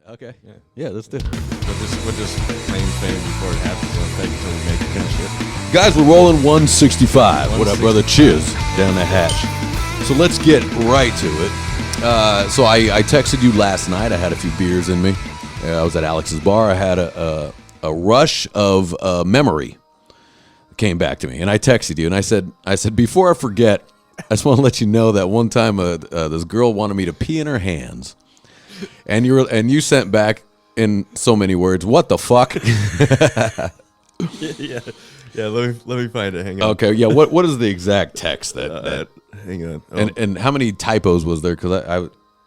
Okay. Yeah, let's do it. We'll just claim fame before it happens. We'll fake until we make it finish it. Guys, we're rolling 165. What up, brother? Cheers down the hatch. So let's get right to it. So I texted you last night. I had a few beers in me. I was at Alex's bar. I had a rush of memory came back to me, and I texted you, and I said before I forget, I just want to let you know that one time this girl wanted me to pee in her hands, and you sent back in so many words, "What the fuck?" yeah. Let me find it. Hang on. Okay, yeah. What is the exact text that hang on. Oh. and how many typos was there? Because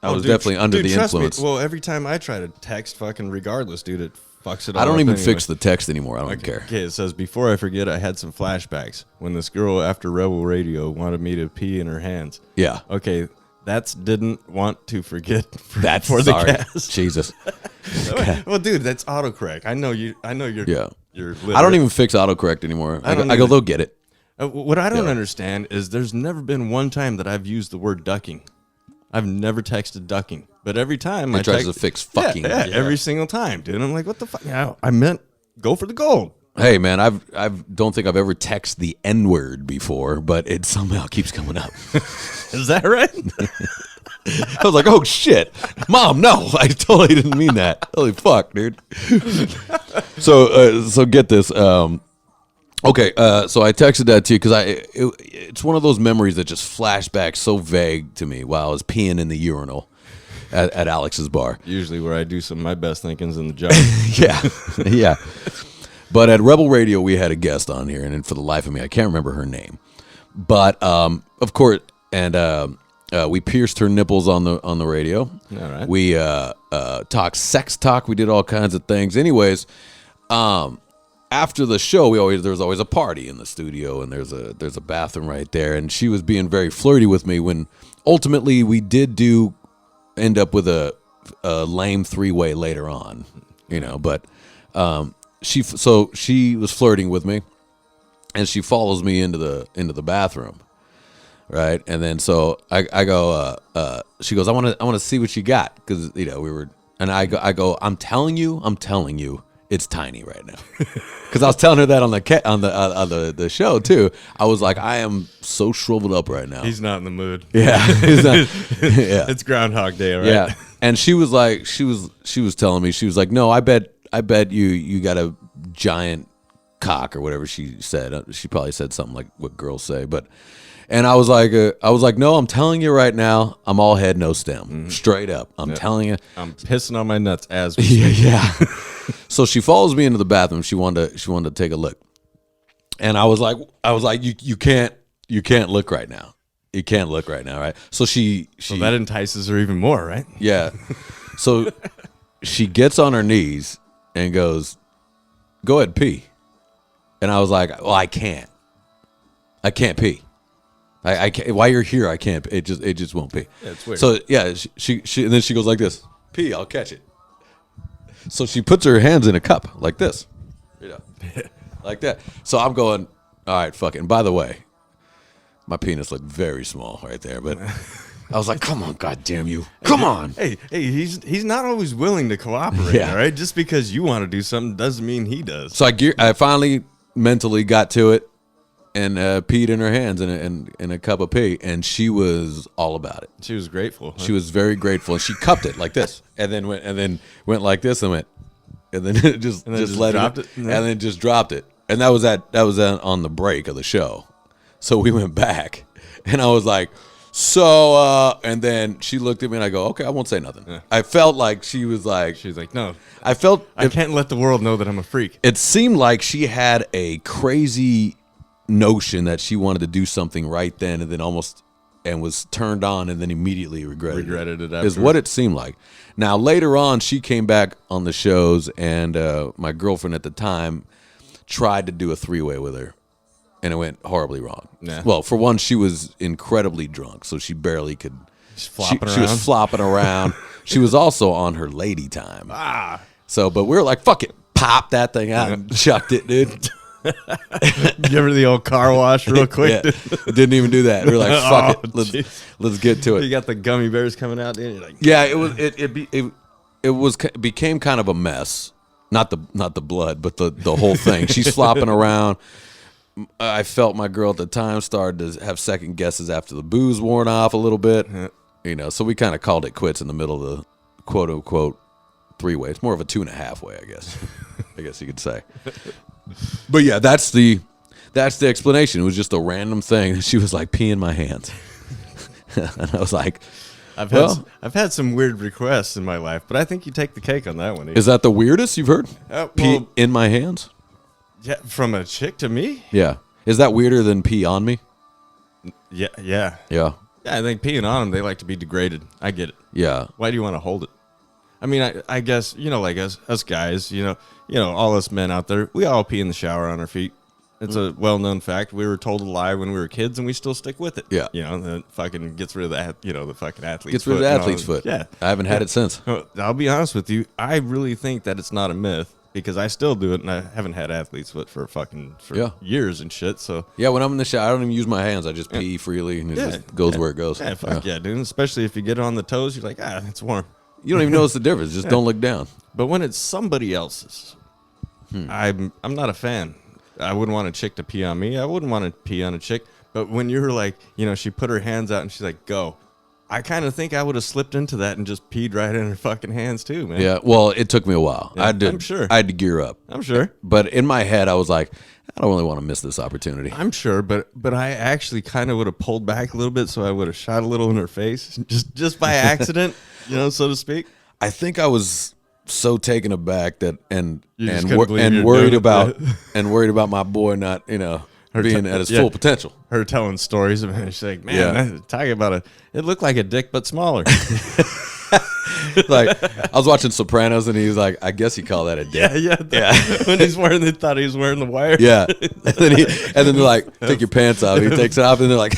I was definitely under the influence. Well, every time I try to text, fucking regardless, dude, it fucks it all I don't up even anyway. fix the text anymore. I don't care. Okay, it says, before I forget, I had some flashbacks when this girl after Rebel Radio wanted me to pee in her hands. Yeah. Okay, that's didn't want to forget That's for sorry. the cast. Jesus. Well, dude, that's autocorrect. I know you're. Yeah. You're I don't even fix autocorrect anymore. I go, they'll get it. What I don't understand is there's never been one time that I've used the word ducking. I've never texted ducking, but every time I tries to fix fucking. Yeah, every single time, dude. I'm like, what the fuck? Yeah, I meant go for the gold. Hey man, I don't think I've ever texted the N-word before, but it somehow keeps coming up. Is that right? I was like, oh shit, Mom, no, I totally didn't mean that. Holy fuck, dude. So get this. Okay, so I texted that to you because it's one of those memories that just flash back so vague to me while I was peeing in the urinal at Alex's bar. Usually where I do some of my best thinkings in the job. Yeah. But at Rebel Radio, we had a guest on here, and for the life of me, I can't remember her name. But of course, and we pierced her nipples on the radio. All right. We talked sex talk. We did all kinds of things. Anyways, after the show, there was always a party in the studio, and there's a bathroom right there. And she was being very flirty with me when ultimately we did end up with a lame three-way later on, But she was flirting with me, and she follows me into the bathroom, right? And then so I go, she goes, I want to see what you got, because we were, and I go, I'm telling you. It's tiny right now, because I was telling her that on the show too. I was like, I am so shriveled up right now. He's not in the mood. Yeah, he's not, yeah. It's Groundhog Day, right? Yeah, and she was like, she was telling me, she was like, no, I bet you got a giant cock or whatever she said. She probably said something like what girls say, but. And I was like, no, I'm telling you right now, I'm all head, no stem, straight up. I'm telling you, I'm pissing on my nuts as we speak. Yeah. So she follows me into the bathroom. She wanted to take a look, and I was like, you can't look right now. You can't look right now, right? So she that entices her even more, right? Yeah. So she gets on her knees and goes, "Go ahead, pee." And I was like, well, I can't pee. I can't, while you're here, I can't. It just won't pee. Yeah, it's weird. So yeah, she and then she goes like this, pee, I'll catch it. So she puts her hands in a cup like this, like that. So I'm going, all right, fuck it. And by the way, my penis looked very small right there, but I was like, come on, goddamn you, come on. Hey, he's not always willing to cooperate. Yeah. All right, just because you want to do something doesn't mean he does. So I finally mentally got to it. And peed in her hands in a cup of pee, and she was all about it. She was grateful. Huh? She was very grateful, and she cupped it like this, and then went like this, and then it just let dropped it, it, and then just dropped it, and that was on the break of the show. So we went back, and I was like, and then she looked at me, and I go, okay, I won't say nothing. Yeah. I felt like she was like, no. I can't let the world know that I'm a freak. It seemed like she had a crazy notion that she wanted to do something right then and was turned on and then immediately regretted it after. Is what it seemed like. Now later on she came back on the shows, and my girlfriend at the time tried to do a three-way with her, and it went horribly wrong. Yeah. Well, for one, she was incredibly drunk, so she barely could. She was flopping around. She was also on her lady time. So but we were like, fuck it, pop that thing out and chucked it, dude. Give her the old car wash real quick. Yeah. Didn't even do that. We were like, fuck it, let's get to it. You got the gummy bears coming out, dude. You're like, yeah, it was became kind of a mess. Not the blood, but the whole thing. She's flopping around. I felt my girl at the time started to have second guesses after the booze worn off a little bit. So we kind of called it quits in the middle of the quote unquote 3-way. It's more of a 2.5 way, I guess. I guess you could say. But yeah, that's the explanation. It was just a random thing. She was like, pee in my hands. And I was like, I've had some weird requests in my life, but I think you take the cake on that one. Is that the weirdest you've heard? Pee in my hands? Yeah, from a chick to me? Yeah. Is that weirder than pee on me? Yeah. Yeah. Yeah, I think peeing on them, they like to be degraded. I get it. Yeah. Why do you want to hold it? I mean, I guess, like us guys, all us men out there, we all pee in the shower on our feet. It's a well-known fact. We were told a lie when we were kids, and we still stick with it. Yeah. That fucking gets rid of that, the fucking athlete's Gets rid of the athlete's foot. Yeah. I haven't had it since. I'll be honest with you. I really think that it's not a myth because I still do it, and I haven't had athlete's foot for years and shit. So yeah, when I'm in the shower, I don't even use my hands. I just pee freely, and it just goes where it goes. Yeah, fuck yeah, dude. Especially if you get it on the toes, you're like, it's warm. You don't even notice the difference. Just don't look down. But when it's somebody else's, I'm not a fan. I wouldn't want a chick to pee on me. I wouldn't want to pee on a chick. But when you're like, she put her hands out and she's like, go. I kind of think I would have slipped into that and just peed right in her fucking hands too, man. Yeah, well, it took me a while. Yeah, I'm sure. I had to gear up. I'm sure. But in my head, I was like, I don't really want to miss this opportunity. I'm sure, but I actually kind of would have pulled back a little bit, so I would have shot a little in her face, just by accident, so to speak. I think I was so taken aback that and worried about my boy not being at his full potential. Her telling stories about it. She's like, man, talking about it looked like a dick but smaller. Like I was watching Sopranos and he was like, I guess you call that a dick. Yeah. When they thought he was wearing the wire. Yeah. And then they're like, take your pants off. He takes it off and they're like,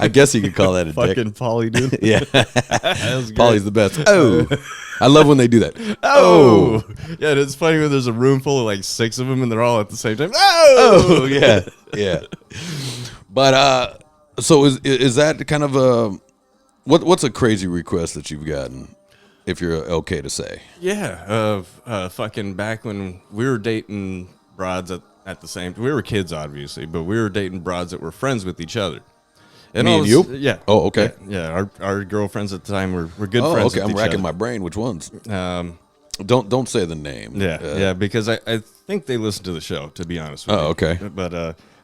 I guess you could call that a dick. Fucking Polly, dude. Yeah. Polly's the best. Oh. I love when they do that. Oh. Yeah, and it's funny when there's a room full of like 6 of them and they're all at the same time. Oh. Yeah. Yeah. But so is that kind of a what's a crazy request that you've gotten, if you're okay to say? Yeah, fucking back when we were dating broads at the same time. We were kids, obviously, but we were dating broads that were friends with each other. And me and you? Yeah. Oh, okay. Yeah, our girlfriends at the time were good friends. Okay, with I'm racking other. my brain. Which ones? Don't say the name. Yeah, because I think they listen to the show, to be honest with you. Oh, okay.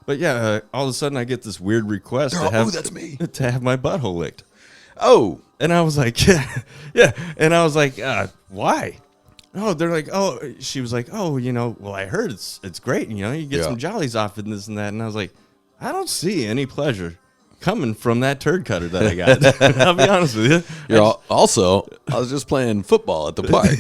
But yeah, all of a sudden I get this weird request that's me. To have my butthole licked. Oh. And I was like, yeah. And I was like, why? Oh, they're like, she was like, well, I heard it's great. You get some jollies off and this and that. And I was like, I don't see any pleasure coming from that turd cutter that I got. I'll be honest with you. Also, I was just playing football at the park.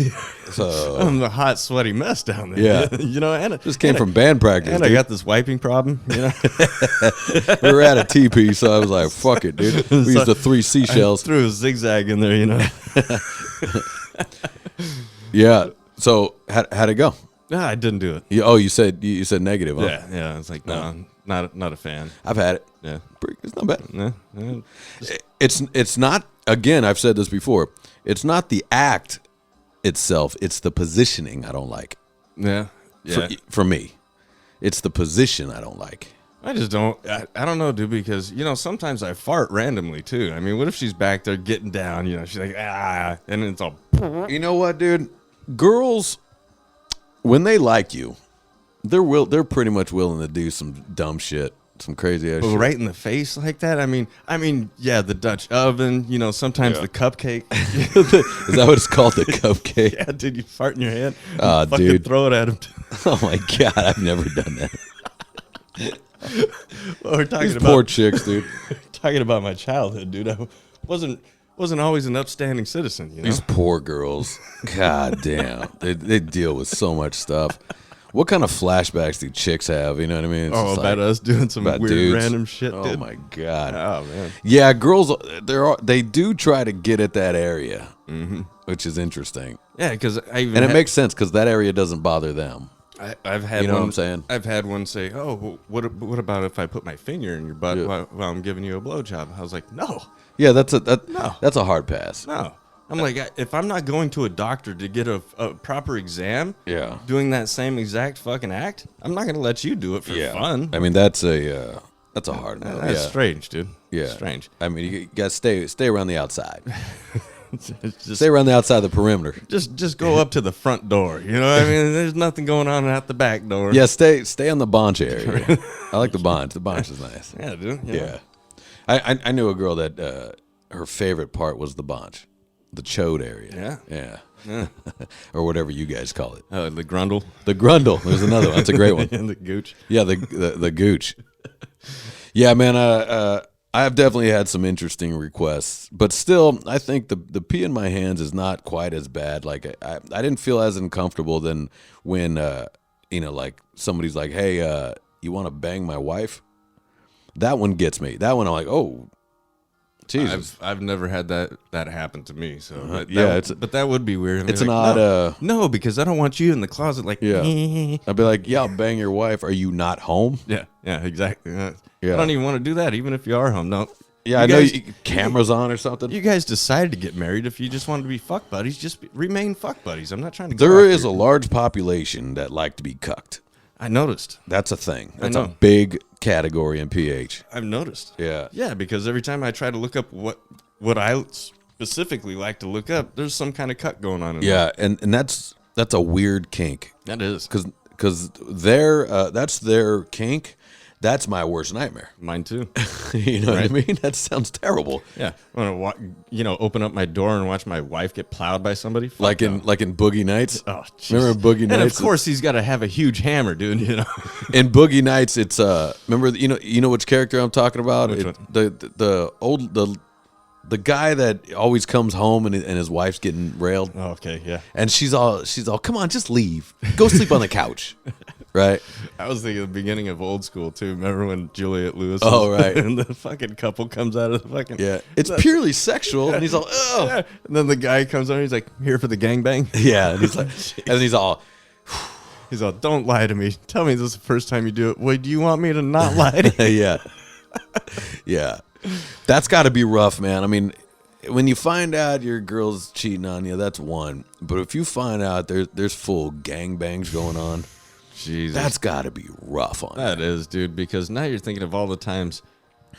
So I'm the hot, sweaty mess down there. Yeah. And just came from band practice. And dude. I got this wiping problem. We were at a TP, so I was like, fuck it, dude. We used the 3 seashells. I threw a zigzag in there, Yeah. So how'd it go? No, I didn't do it. You said negative, huh? Yeah. I was like, no, not a fan. I've had it. Yeah. It's not bad. Yeah. It's not, again, I've said this before, it's not the act itself, it's the positioning I don't like. Yeah. For me. It's the position I don't like. I just don't. I don't know, dude, because, sometimes I fart randomly, too. I mean, what if she's back there getting down, she's like, and it's all. You know what, dude? Girls, when they like you, they're pretty much willing to do some dumb shit, some crazy ass shit. Right in the face like that? I mean, yeah, the Dutch oven, sometimes the cupcake. Is that what it's called, the cupcake? Yeah, dude, you fart in your hand. Dude. Throw it at him. Oh, my God, I've never done that. Well, we're talking These about poor chicks, dude. Talking about my childhood, dude. I wasn't always an upstanding citizen, These poor girls. God damn. They deal with so much stuff. What kind of flashbacks do chicks have? You know what I mean? It's about us doing some weird dudes. random shit, dude. Oh, my God. Oh, man. Yeah, girls, they do try to get at that area, which is interesting. Yeah, because it makes sense because that area doesn't bother them. I've had what I'm saying? I've had one say, "Oh, what about if I put my finger in your butt while I'm giving you a blowjob?" I was like, "No." Yeah, that's a hard pass. No. I'm like, if I'm not going to a doctor to get a proper exam, Yeah. doing that same exact fucking act, I'm not gonna let you do it for fun. I mean, that's a hard no. That's strange, dude. Yeah. Strange. I mean, you gotta stay around the outside. Just, Stay around the outside of the perimeter. just go up to the front door. You know what I mean? There's nothing going on out the back door. Yeah, stay on the bonch area. I like the bonch. The bonch is nice. Yeah, dude. Yeah. I knew a girl that her favorite part was the bonch, the chode area. Yeah. Or whatever you guys call it. The grundle. The grundle. There's another one. That's a great one. And the gooch. Yeah, the gooch. Yeah, man. I've definitely had some interesting requests, but still, I think the pee in my hands is not quite as bad. Like I didn't feel as uncomfortable than when like somebody's like, "Hey, you want to bang my wife?" That one gets me. That one I'm like, "Oh, Jesus." I've never had that happen to me. So but that would be weird. It's an odd. No, because I don't want you in the closet. Like, yeah, I'd be like, "Yeah, I'll bang your wife. Are you not home?" Yeah, exactly. Yeah. I don't even want to do that, even if you are home. No. Yeah, I know cameras on or something. You guys decided to get married. If you just wanted to be fuck buddies, just remain fuck buddies. I'm not trying to. There is a large population that like to be cucked. I noticed. That's a thing. That's a big category in PH. I've noticed. Yeah. Yeah, because every time I try to look up what I specifically like to look up, there's some kind of cut going on. Yeah, and that's a weird kink. That is because that's their kink. That's my worst nightmare. Mine too. You know what I mean? That sounds terrible. Yeah, I want to open up my door and watch my wife get plowed by somebody. Like in Boogie Nights. Oh, geez. Remember Boogie Nights? And of course he's got to have a huge hammer, dude. You know. In Boogie Nights, it's remember you know which character I'm talking about? Which one? The guy that always comes home and his wife's getting railed. Oh, okay, yeah. And she's all, come on, just leave. Go sleep on the couch. Right? I was thinking the beginning of Old School, too. Remember when Juliette Lewis right. and the fucking couple comes out of the fucking... Yeah. It's purely sexual. And he's all, oh. Yeah. And then the guy comes on and he's like, here for the gangbang? Yeah. And he's like, and he's all... He's all, don't lie to me. Tell me this is the first time you do it. Wait, do you want me to not lie to you? Yeah. Yeah. That's got to be rough, man. I mean, when you find out your girl's cheating on you, that's one. But if you find out there's full gangbangs going on... Jesus. That's got to be rough on That is, dude, because now you're thinking of all the times.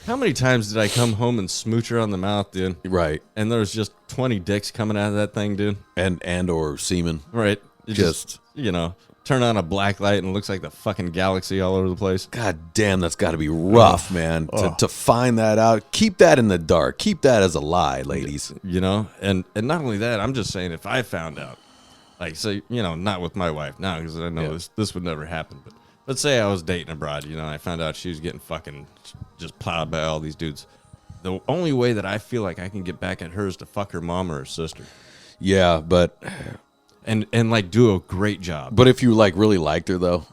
How many times did I come home and smooch her on the mouth, dude? Right. And there was just 20 dicks coming out of that thing, dude. And or semen. Right. It Just turn on a black light and it looks like the fucking galaxy all over the place. God damn, that's got to be rough, man. To find that out. Keep that in the dark. Keep that as a lie, ladies. And not only that, I'm just saying if I found out, like, so, not with my wife now, because I know this would never happen. But let's say I was dating a broad, I found out she was getting fucking just plowed by all these dudes. The only way that I feel like I can get back at her is to fuck her mom or her sister. Yeah, but... And like, do a great job. But if you, like, really liked her, though,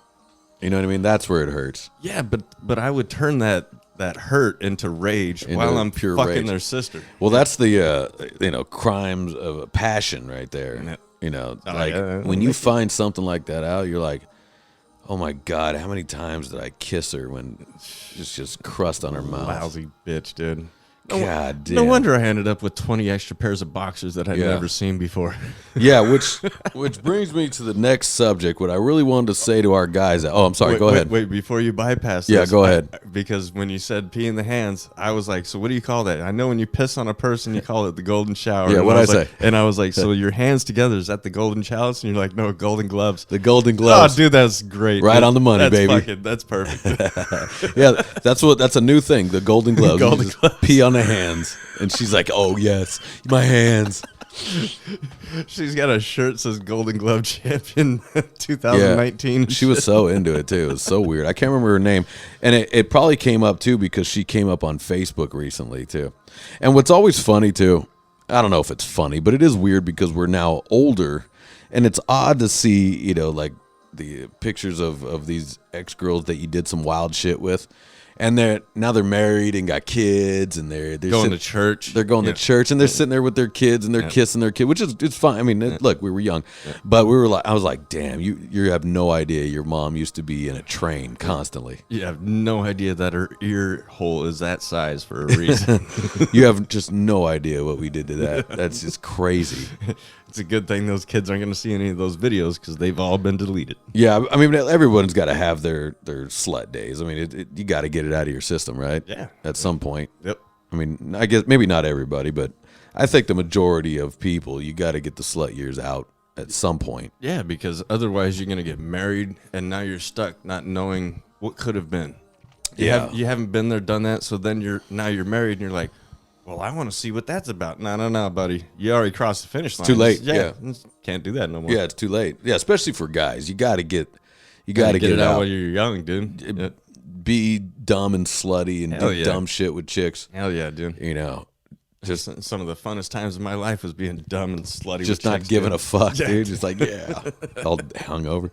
you know what I mean? That's where it hurts. Yeah, but I would turn that hurt into rage while I'm pure fucking rage. Their sister. Well, that's the, crimes of passion right there. When you find something like that out, you're like, oh my God, how many times did I kiss her when it's just crust on her mouth? Lousy bitch, dude. God damn. No wonder I ended up with 20 extra pairs of boxers that I'd never seen before. Yeah, which brings me to the next subject. What I really wanted to say to our guys. I'm sorry. Go ahead. Wait, before you bypass this. Yeah, go ahead. Because when you said pee in the hands, I was like, so what do you call that? I know when you piss on a person, you call it the golden shower. Yeah, what'd I say? And I was like, so your hands together, is that the golden chalice? And you're like, no, golden gloves. The golden gloves. Oh, dude, that's great. Right on the money, baby. That's perfect. Yeah, that's a new thing, the golden gloves. Golden gloves. Pee on the hands. And she's like, oh, yes, my hands. She's got a shirt that says Golden Glove Champion 2019. Yeah, she was so into it, too. It was so weird. I can't remember her name. And it probably came up, too, because she came up on Facebook recently, too. And what's always funny, too, I don't know if it's funny, but it is weird because we're now older. And it's odd to see, like the pictures of these ex-girls that you did some wild shit with. And they're married and got kids, and they're going to church. They're going to church, and they're sitting there with their kids, and they're kissing their kid, which is it's fine. I mean, look, we were young, but I was like, damn, you have no idea. Your mom used to be in a train constantly. You have no idea that her ear hole is that size for a reason. You have just no idea what we did to that. That's just crazy. It's a good thing those kids aren't going to see any of those videos because they've all been deleted. Yeah, I mean, everyone's got to have their slut days. I mean, you got to get it out of your system, right? Yeah. At some point. Yep. I mean, I guess maybe not everybody, but I think the majority of people, you got to get the slut years out at some point. Yeah, because otherwise you're going to get married, and now you're stuck not knowing what could have been. You haven't been there, done that, so then you're married, and you're like, well, I want to see what that's about. No, buddy. You already crossed the finish line. It's too late. Yeah. Can't do that no more. Yeah, it's too late. Yeah, especially for guys. You got to get it out out while you're young, dude. Be dumb and slutty and do dumb shit with chicks. Hell yeah, dude. You know, just some of the funnest times of my life was being dumb and slutty. Just with not chicks, giving dude. a fuck, dude. Just like, all hungover.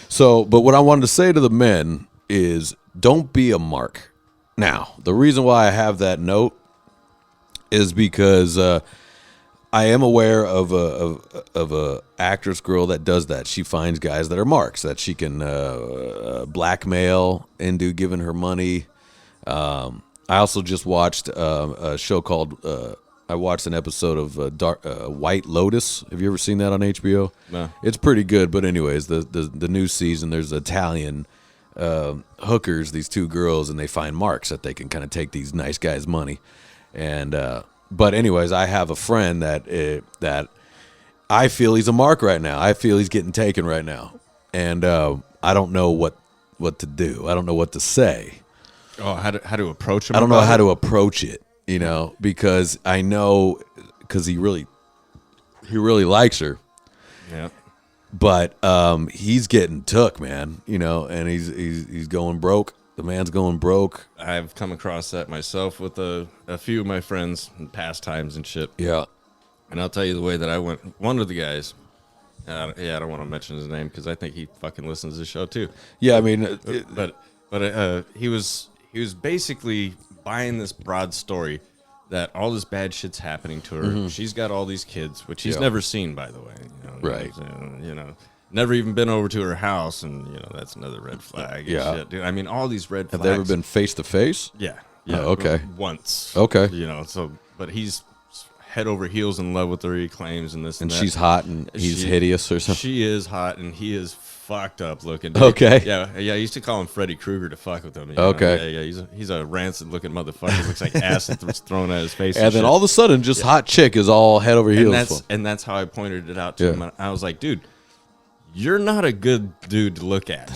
So, but what I wanted to say to the men is don't be a mark. Now, the reason why I have that note is because I am aware of a actress girl that does that. She finds guys that are marks that she can blackmail into giving her money. I also just watched a show called I watched an episode of White Lotus. Have you ever seen that on HBO? No. It's pretty good. But anyways, the new season, there's Italian hookers, these two girls, and they find marks that they can kind of take these nice guys' money. And but anyways, I have a friend that I feel he's a mark right now. I feel he's getting taken right now, and I don't know what to do. I don't know what to say. Oh, how to approach him? I don't know how to approach it, you know, because I know he really likes her. Yeah. But he's getting took, man, you know, and he's going broke. The man's going broke. I've come across that myself with a few of my friends in past times and shit. Yeah. And I'll tell you the way that I went. One of the guys, I don't want to mention his name because I think he fucking listens to the show too. Yeah, I mean, but he was basically buying this broad story that all this bad shit's happening to her. Mm-hmm. She's got all these kids, which he's never seen, by the way. You know, right. You know, never even been over to her house, and you know that's another red flag. And shit, dude. I mean, all these red flags. Have they ever been face to face? Yeah. Oh, okay. Once. Okay. You know, but he's head over heels in love with her, he claims, and this and that. She's hot and he's hideous or something. She is hot and he is fucked up looking. Dude. Okay. Yeah. I used to call him Freddy Krueger to fuck with him. You okay. know? Yeah. He's a rancid looking motherfucker. Looks like acid thrown at his face. And then all of a sudden, just hot chick is all head over heels. And that's how I pointed it out to him. I was like, dude, you're not a good dude to look at.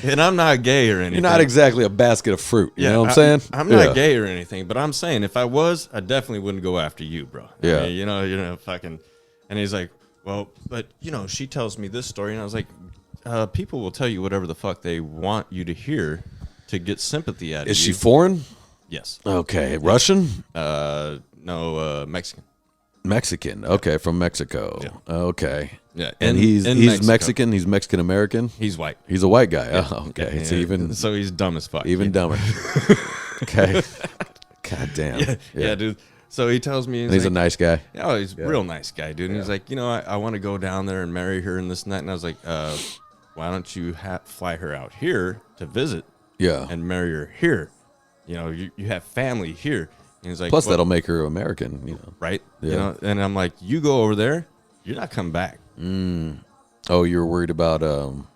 And I'm not gay or anything. You're not exactly a basket of fruit. You know what I'm saying? I'm not gay or anything, but I'm saying if I was, I definitely wouldn't go after you, bro. Yeah. I mean, you know, fucking. And he's like, well, but, you know, she tells me this story. And I was like, people will tell you whatever the fuck they want you to hear to get sympathy out of you. Is she foreign? Yes. Okay. Russian? No, Mexican. Mexican. Okay, from Mexico. Yeah. Okay. Yeah, and he's Mexican. He's Mexican American. He's white. He's a white guy. Yeah. Oh, okay. Yeah. It's even so he's dumb as fuck. Even dumber. Okay. God damn. Yeah, dude. So he tells me he's like, a nice guy. Oh, he's a real nice guy, dude. And he's like, you know, I want to go down there and marry her and this and that. And I was like, why don't you fly her out here to visit? Yeah. And marry her here. You know, you have family here. And he's like, plus that'll make her American, you know. Right? Yeah. You know, and I'm like, you go over there, you're not coming back. Oh, you're worried about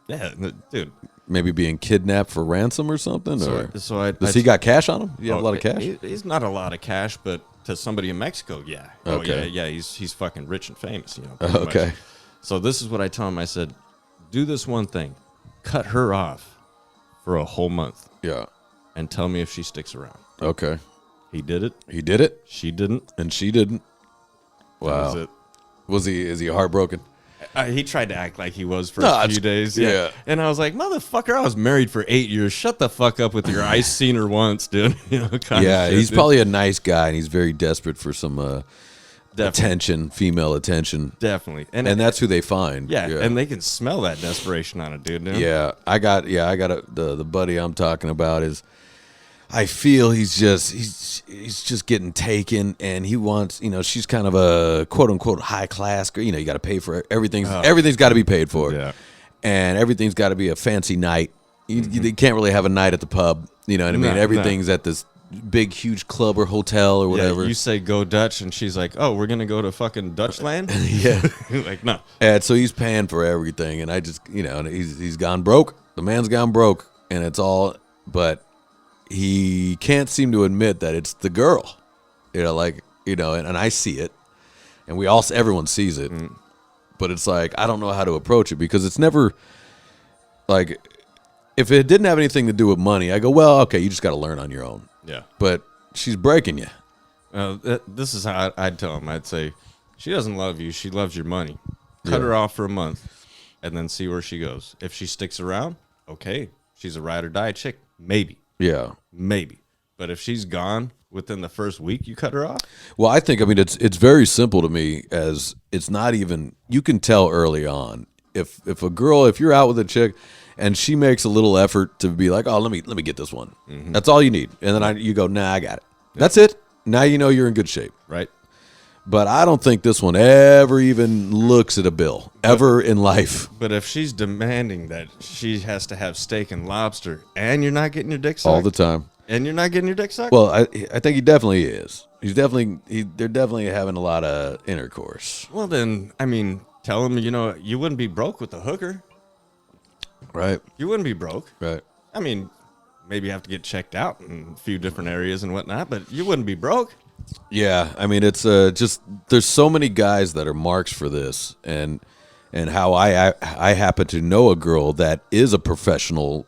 yeah, dude. Maybe being kidnapped for ransom or something? Does he got cash on him? You have a lot of cash? He's not a lot of cash, but to somebody in Mexico, yeah. Okay. Oh, yeah, he's fucking rich and famous, you know. Okay. Much. So this is what I tell him. I said, do this one thing. Cut her off for a whole month. Yeah. And tell me if she sticks around. Okay. He did it. He did it? She didn't. And she didn't. Wow. That was it. Is he heartbroken? He tried to act like he was for a few days. Yeah. And I was like, motherfucker, I was married for 8 years. Shut the fuck up with your I seen her once, dude. You know, yeah, he's probably a nice guy, and he's very desperate for some attention, female attention. Definitely. And that's who they find. Yeah, and they can smell that desperation on it, dude. Yeah, I got the buddy I'm talking about is I feel he's just getting taken, and he wants, she's kind of a quote unquote high class girl. You got to pay for everything. Everything's got to be paid for, Yeah. and everything's got to be a fancy night. You can't really have a night at the pub. You know what I mean? Everything's at this big, huge club or hotel or whatever. Yeah, you say go Dutch, and she's like, "Oh, we're gonna go to fucking Dutchland." Yeah, like no. And so he's paying for everything, and I just, and he's gone broke. The man's gone broke, and it's all, but he can't seem to admit that it's the girl. And I see it, and everyone sees it, but it's like I don't know how to approach it because it's never like if it didn't have anything to do with money, I go, well, okay, you just got to learn on your own. Yeah. But she's breaking you. This is how I'd tell him. I'd say, she doesn't love you. She loves your money. Cut her off for a month and then see where she goes. If she sticks around, okay, she's a ride or die chick. Maybe. Yeah. Maybe. But if she's gone within the first week, you cut her off? Well, I think, it's very simple to me as it's not even, you can tell early on. If you're out with a chick and she makes a little effort to be like, oh, let me get this one. Mm-hmm. That's all you need. And then you go, nah, I got it. Yeah. That's it. Now you know you're in good shape. Right. But I don't think this one ever even looks at a bill, ever in life. But if she's demanding that she has to have steak and lobster and you're not getting your dick sucked. All the time. And you're not getting your dick sucked? Well, I think he definitely is. They're definitely having a lot of intercourse. Well, then, tell him, you wouldn't be broke with the hooker. Right. You wouldn't be broke. Right. Maybe you have to get checked out in a few different areas and whatnot, but you wouldn't be broke. Yeah. It's just there's so many guys that are marks for this, and how I happen to know a girl that is a professional,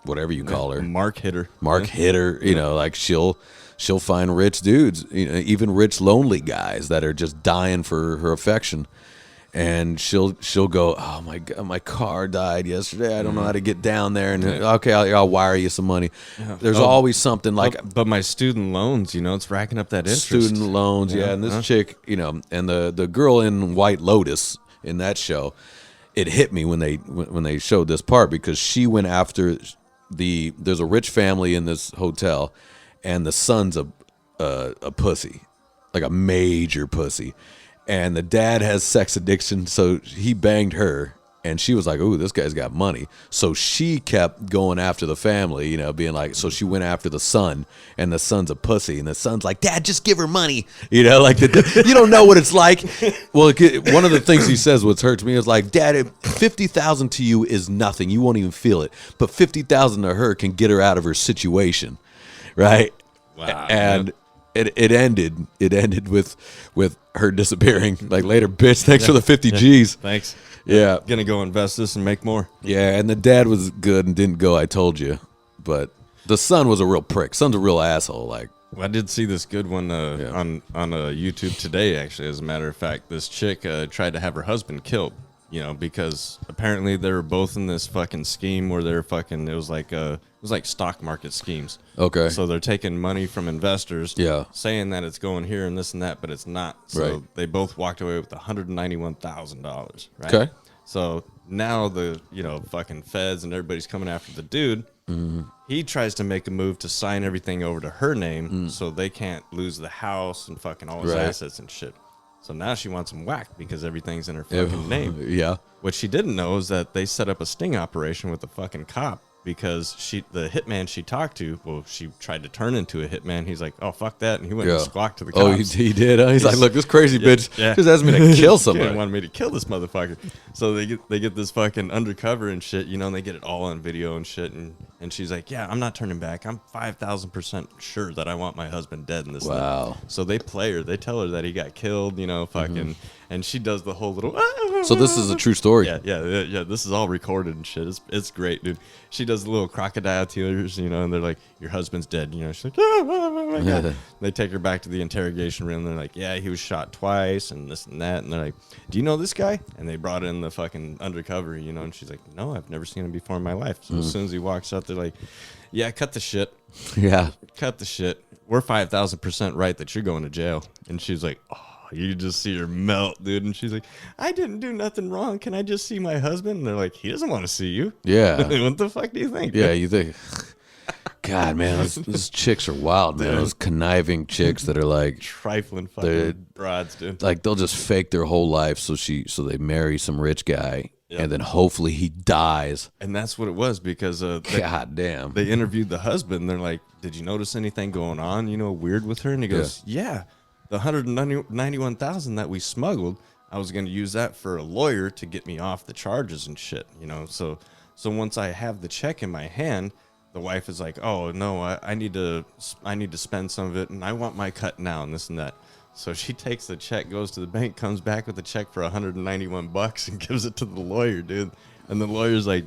whatever you call her, mark hitter. Like she'll find rich dudes, even rich lonely guys that are just dying for her affection. And she'll go, oh my God, my car died yesterday. I don't know how to get down there. And okay, I'll wire you some money. Yeah. There's always something like, but my student loans, it's racking up that interest. Student loans, yeah. And this chick, and the girl in White Lotus in that show, it hit me when they showed this part because she went after there's a rich family in this hotel, and the son's a pussy, like a major pussy. And the dad has sex addiction, so he banged her, and she was like, ooh, this guy's got money. So she kept going after the family, being like, so she went after the son, and the son's a pussy, and the son's like, Dad, just give her money. You don't know what it's like. Well, one of the things he says, what hurts me, is like, Dad, $50,000 to you is nothing. You won't even feel it. But $50,000 to her can get her out of her situation, right? Wow. And it ended with her disappearing. Like, later, bitch, thanks for the 50 G's. Thanks. Yeah. Gonna go invest this and make more. Yeah, and the dad was good and didn't go, I told you. But the son was a real prick. Son's a real asshole. Like, well, I did see this good one on YouTube today, actually, as a matter of fact. This chick tried to have her husband killed, because apparently they were both in this fucking scheme where they're fucking, it was like stock market schemes. Okay. So they're taking money from investors, Yeah. saying that it's going here and this and that, but it's not. So Right. they both walked away with $191,000, right? Okay. So now the, fucking feds and everybody's coming after the dude. Mm-hmm. He tries to make a move to sign everything over to her name so they can't lose the house and fucking all his Right. assets and shit. So now she wants him whacked because everything's in her fucking name. Yeah. What she didn't know is that they set up a sting operation with the fucking cop because the hitman she talked to, well, she tried to turn into a hitman. He's like, oh, fuck that. And he went and squawked to the cops. Oh, he did? He's like, look, this crazy bitch just asked me to kill somebody. He wanted me to kill this motherfucker. So they get this fucking undercover and shit, and they get it all on video and shit. And she's like, yeah, I'm not turning back. I'm 5,000% sure that I want my husband dead in this thing. Wow. So they play her. They tell her that he got killed, fucking, and she does the whole little. So this is a true story. Yeah. This is all recorded and shit. It's great, dude. She does the little crocodile tears, and they're like, your husband's dead. She's like, oh my God. They take her back to the interrogation room. They're like, yeah, he was shot twice and this and that. And they're like, do you know this guy? And they brought in the fucking undercover, and she's like, no, I've never seen him before in my life. So as soon as he walks out, they're like, yeah, cut the shit. Yeah. Cut the shit. We're 5,000% right that you're going to jail. And she's like, oh. You just see her melt, dude. And she's like, I didn't do nothing wrong. Can I just see my husband? And they're like, he doesn't want to see you. Yeah. What the fuck do you think? Yeah, you think. God, man, those chicks are wild, man. Those conniving chicks that are like trifling fucking broads, dude. like they'll just fake their whole life so they marry some rich guy and then hopefully he dies. And that's what it was because God damn. They interviewed the husband. They're like, "Did you notice anything going on? Weird with her?" And he goes, "Yeah, the 191,000 that we smuggled, I was going to use that for a lawyer to get me off the charges and shit. So once I have the check in my hand." The wife is like, "Oh no, I need to spend some of it, and I want my cut now, and this and that." So she takes the check, goes to the bank, comes back with a check for $191 and gives it to the lawyer, dude. And the lawyer's like,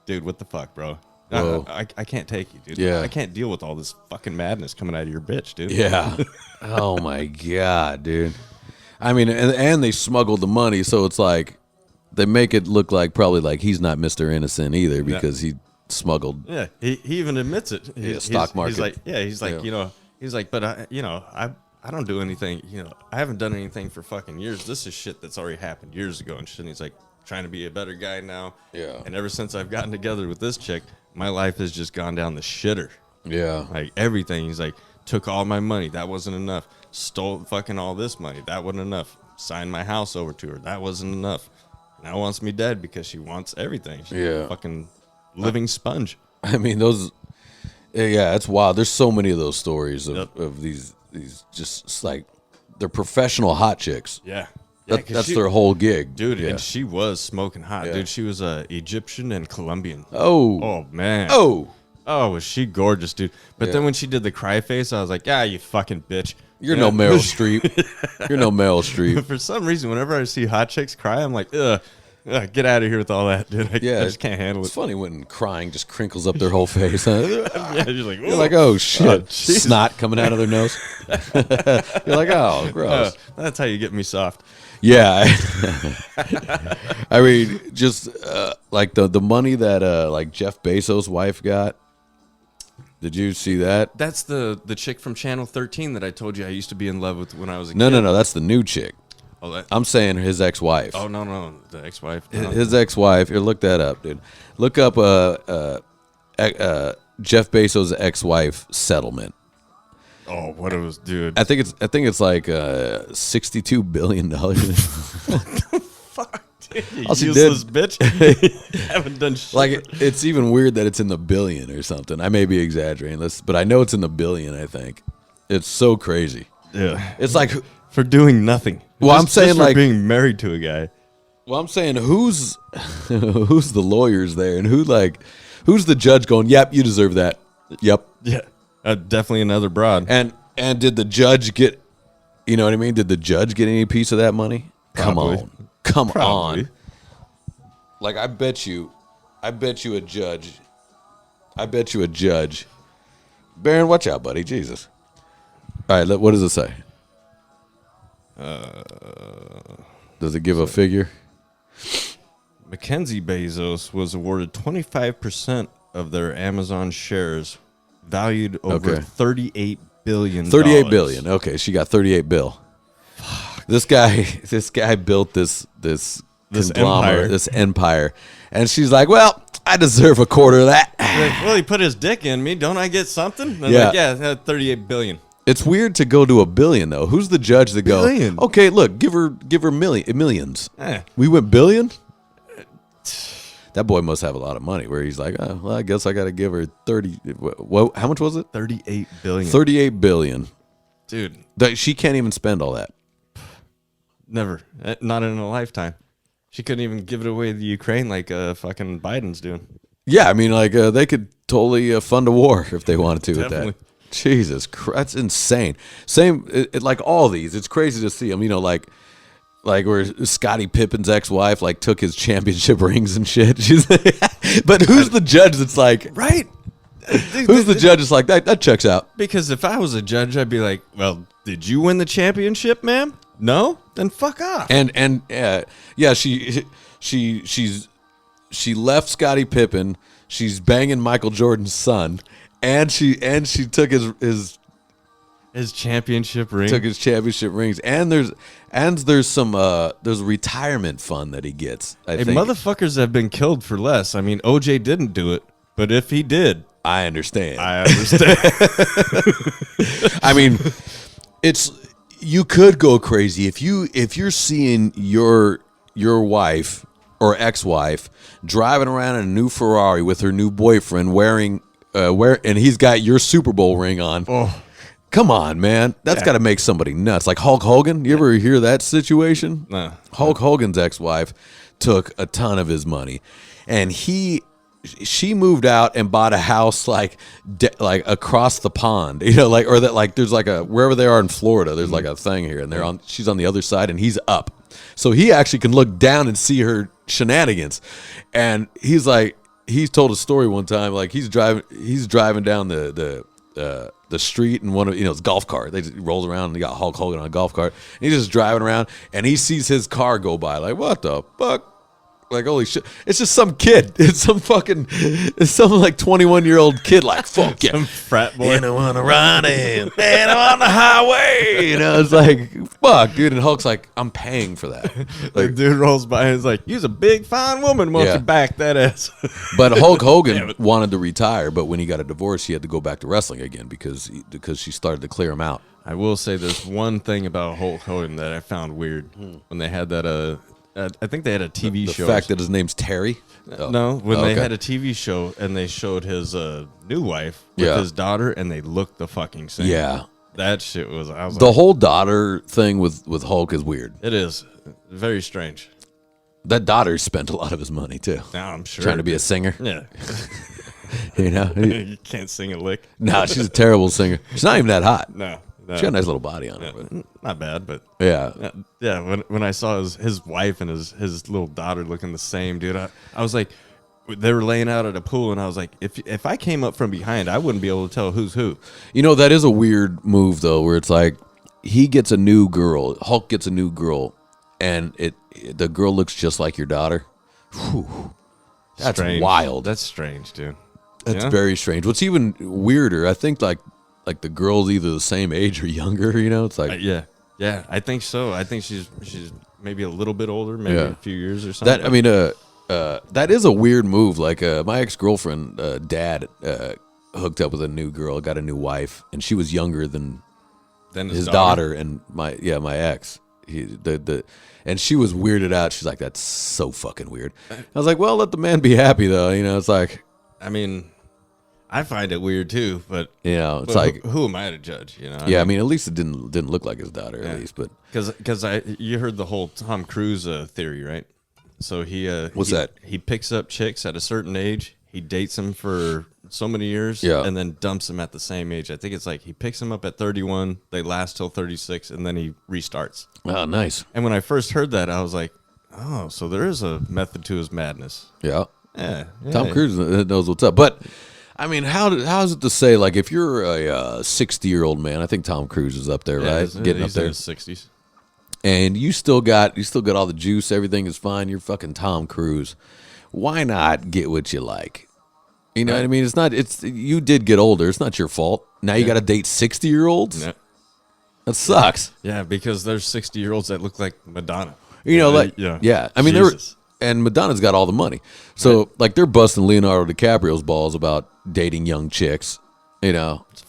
"Dude, what the fuck, bro? I can't take you, dude. Yeah. I can't deal with all this fucking madness coming out of your bitch, dude." Yeah. Oh my God, dude. I mean, and they smuggled the money, so it's like they make it look like probably like he's not Mr. Innocent either because he smuggled. Yeah, he even admits it. Stock market. He's like, but I don't do anything. I haven't done anything for fucking years. This is shit that's already happened years ago and shit. And he's like trying to be a better guy now. Yeah. And ever since I've gotten together with this chick, my life has just gone down the shitter. Yeah. Like everything. He's like, took all my money. That wasn't enough. Stole fucking all this money. That wasn't enough. Signed my house over to her. That wasn't enough. Now wants me dead because she wants everything. She's a fucking living sponge. I mean, it's wild. There's so many of those stories of these just like they're professional hot chicks. Yeah. That's their whole gig. Dude, and she was smoking hot. Dude, she was Egyptian and Colombian. Oh, man. Oh, was she gorgeous, dude. But then when she did the cry face, I was like, you fucking bitch. You're no Meryl Streep. You're no Meryl Streep. For some reason, whenever I see hot chicks cry, I'm like, ugh. Get out of here with all that, dude. I just can't handle it. It's funny when crying just crinkles up their whole face. Huh? You're like, oh shit, snot coming out of their nose. You're like, oh, gross. That's how you get me soft. Yeah, I mean, just like the money that like Jeff Bezos' wife got. Did you see that? That's the chick from Channel 13 that I told you I used to be in love with when I was a kid. No, that's the new chick. Oh, I'm saying his ex-wife. Oh, no, the ex-wife. No. His ex-wife. Here, look that up, dude. Look up Jeff Bezos' ex-wife settlement. Oh, what it was, dude. I think it's like $62 billion. What the fuck, dude? You useless bitch. Haven't done shit. Like it's even weird that it's in the billion or something. I may be exaggerating this, but I know it's in the billion. I think it's so crazy. Yeah, it's like for doing nothing. Well, I'm saying just for being married to a guy. Well, I'm saying who's the lawyers there, and who's the judge going? Yep, you deserve that. Yep. Yeah. Definitely another broad. And did the judge get? You know what I mean? Did the judge get any piece of that money? Probably. Come on. Like I bet you a judge. Baron, watch out, buddy. Jesus. All right. What does it say? Does it give a figure? Mackenzie Bezos was awarded 25% of their Amazon shares, valued over $38 billion. $38 billion. Okay, she got 38 bill. Fuck. This guy built this conglomerate, this empire, and she's like, "Well, I deserve a quarter of that." Like, well, he put his dick in me. Don't I get something? Yeah. Like, yeah, 38 billion. It's weird to go to a billion though. Who's the judge that go? Billion. Okay, look, give her millions. Eh. We went billion. That boy must have a lot of money. Where he's like, oh, well, I guess I got to give her 30. What? How much was it? 38 billion. 38 billion, dude. She can't even spend all that. Never, not in a lifetime. She couldn't even give it away to Ukraine like fucking Biden's doing. Yeah, I mean, like they could totally fund a war if they wanted to with Definitely. that. Jesus Christ, that's insane. Same, like all these, it's crazy to see them. You know, like where Scottie Pippen's ex-wife like took his championship rings and shit. She's but who's the judge that's like, right? Who's the judge that's like that checks out? Because if I was a judge, I'd be like, well, did you win the championship, ma'am? No? Then fuck off. And yeah, she left Scottie Pippen. She's banging Michael Jordan's son. And she took his championship ring. Took his championship rings. And there's some there's a retirement fund that he gets. I think motherfuckers have been killed for less. I mean, OJ didn't do it, but if he did, I understand. I understand. I mean, you could go crazy if you're seeing your wife or ex-wife driving around in a new Ferrari with her new boyfriend wearing and he's got your Super Bowl ring on. Oh. Come on, man. That's got to make somebody nuts. Like Hulk Hogan. You ever hear that situation? No. Hulk Hogan's ex-wife took a ton of his money, and she moved out and bought a house like across the pond, there's like a wherever they are in Florida, there's like a thing here, and she's on the other side, and he's up, so he actually can look down and see her shenanigans, and he's told a story one time, like he's driving down the street in one of his golf cart. They just rolls around and he got Hulk Hogan on a golf cart. And he's just driving around and he sees his car go by. Like, what the fuck? Like, holy shit. It's just some kid. It's some 21-year-old kid. Like, fuck yeah. Some frat boy. And I want to run in. And I'm on the highway. It's like, fuck, dude. And Hulk's like, I'm paying for that. The dude rolls by and is like, you's a big, fine woman. Won't you back that ass? But Hulk Hogan wanted to retire. But when he got a divorce, he had to go back to wrestling again because she started to clear him out. I will say there's one thing about Hulk Hogan that I found weird when they had that I think they had a TV show. The fact that his name's Terry? No, when they had a TV show and they showed his new wife with his daughter and they looked the fucking same. Yeah. That shit was, I was the like, whole daughter thing with Hulk is weird. It is. Very strange. That daughter spent a lot of his money, too. No, I'm sure. Trying to be a singer. Yeah. You can't sing a lick. No, she's a terrible singer. She's not even that hot. No. She got a nice little body on her. But. Not bad, but yeah. Yeah, when I saw his wife and his little daughter looking the same, dude, I was like, they were laying out at a pool, and I was like, if I came up from behind, I wouldn't be able to tell who's who. That is a weird move, though, where it's like he gets a new girl, Hulk gets a new girl, and the girl looks just like your daughter. Whew. That's strange. Wild. That's strange, dude. That's very strange. What's even weirder, I think, like the girl's either the same age or younger. It's like yeah, I think so. I think she's maybe a little bit older, maybe a few years or something. That is a weird move. Like my ex-girlfriend, dad, hooked up with a new girl, got a new wife, and she was younger than his daughter and my ex. And she was weirded out. She's like, that's so fucking weird. I was like, well, let the man be happy though. It's like, I mean, I find it weird too, but it's like, who am I to judge? I mean, at least it didn't look like his daughter, at least. But because you heard the whole Tom Cruise theory, right? So what's that? He picks up chicks at a certain age. He dates them for so many years, and then dumps them at the same age. I think it's like he picks them up at 31, they last till 36, and then he restarts. Oh, nice. And when I first heard that, I was like, oh, so there is a method to his madness. Yeah. Yeah. Tom Cruise knows what's up. But, I mean, how is it to say, like, if you're a 60-year-old man, I think Tom Cruise is up there, right? Getting up there. In his 60s. And you still got all the juice, everything is fine, you're fucking Tom Cruise. Why not get what you like? You know what I mean? You did get older. It's not your fault. Now you got to date 60-year-olds? Yeah. That sucks. Yeah, because there's 60-year-olds that look like Madonna. Yeah. I mean, and Madonna's got all the money. So, like, they're busting Leonardo DiCaprio's balls about dating young chicks, and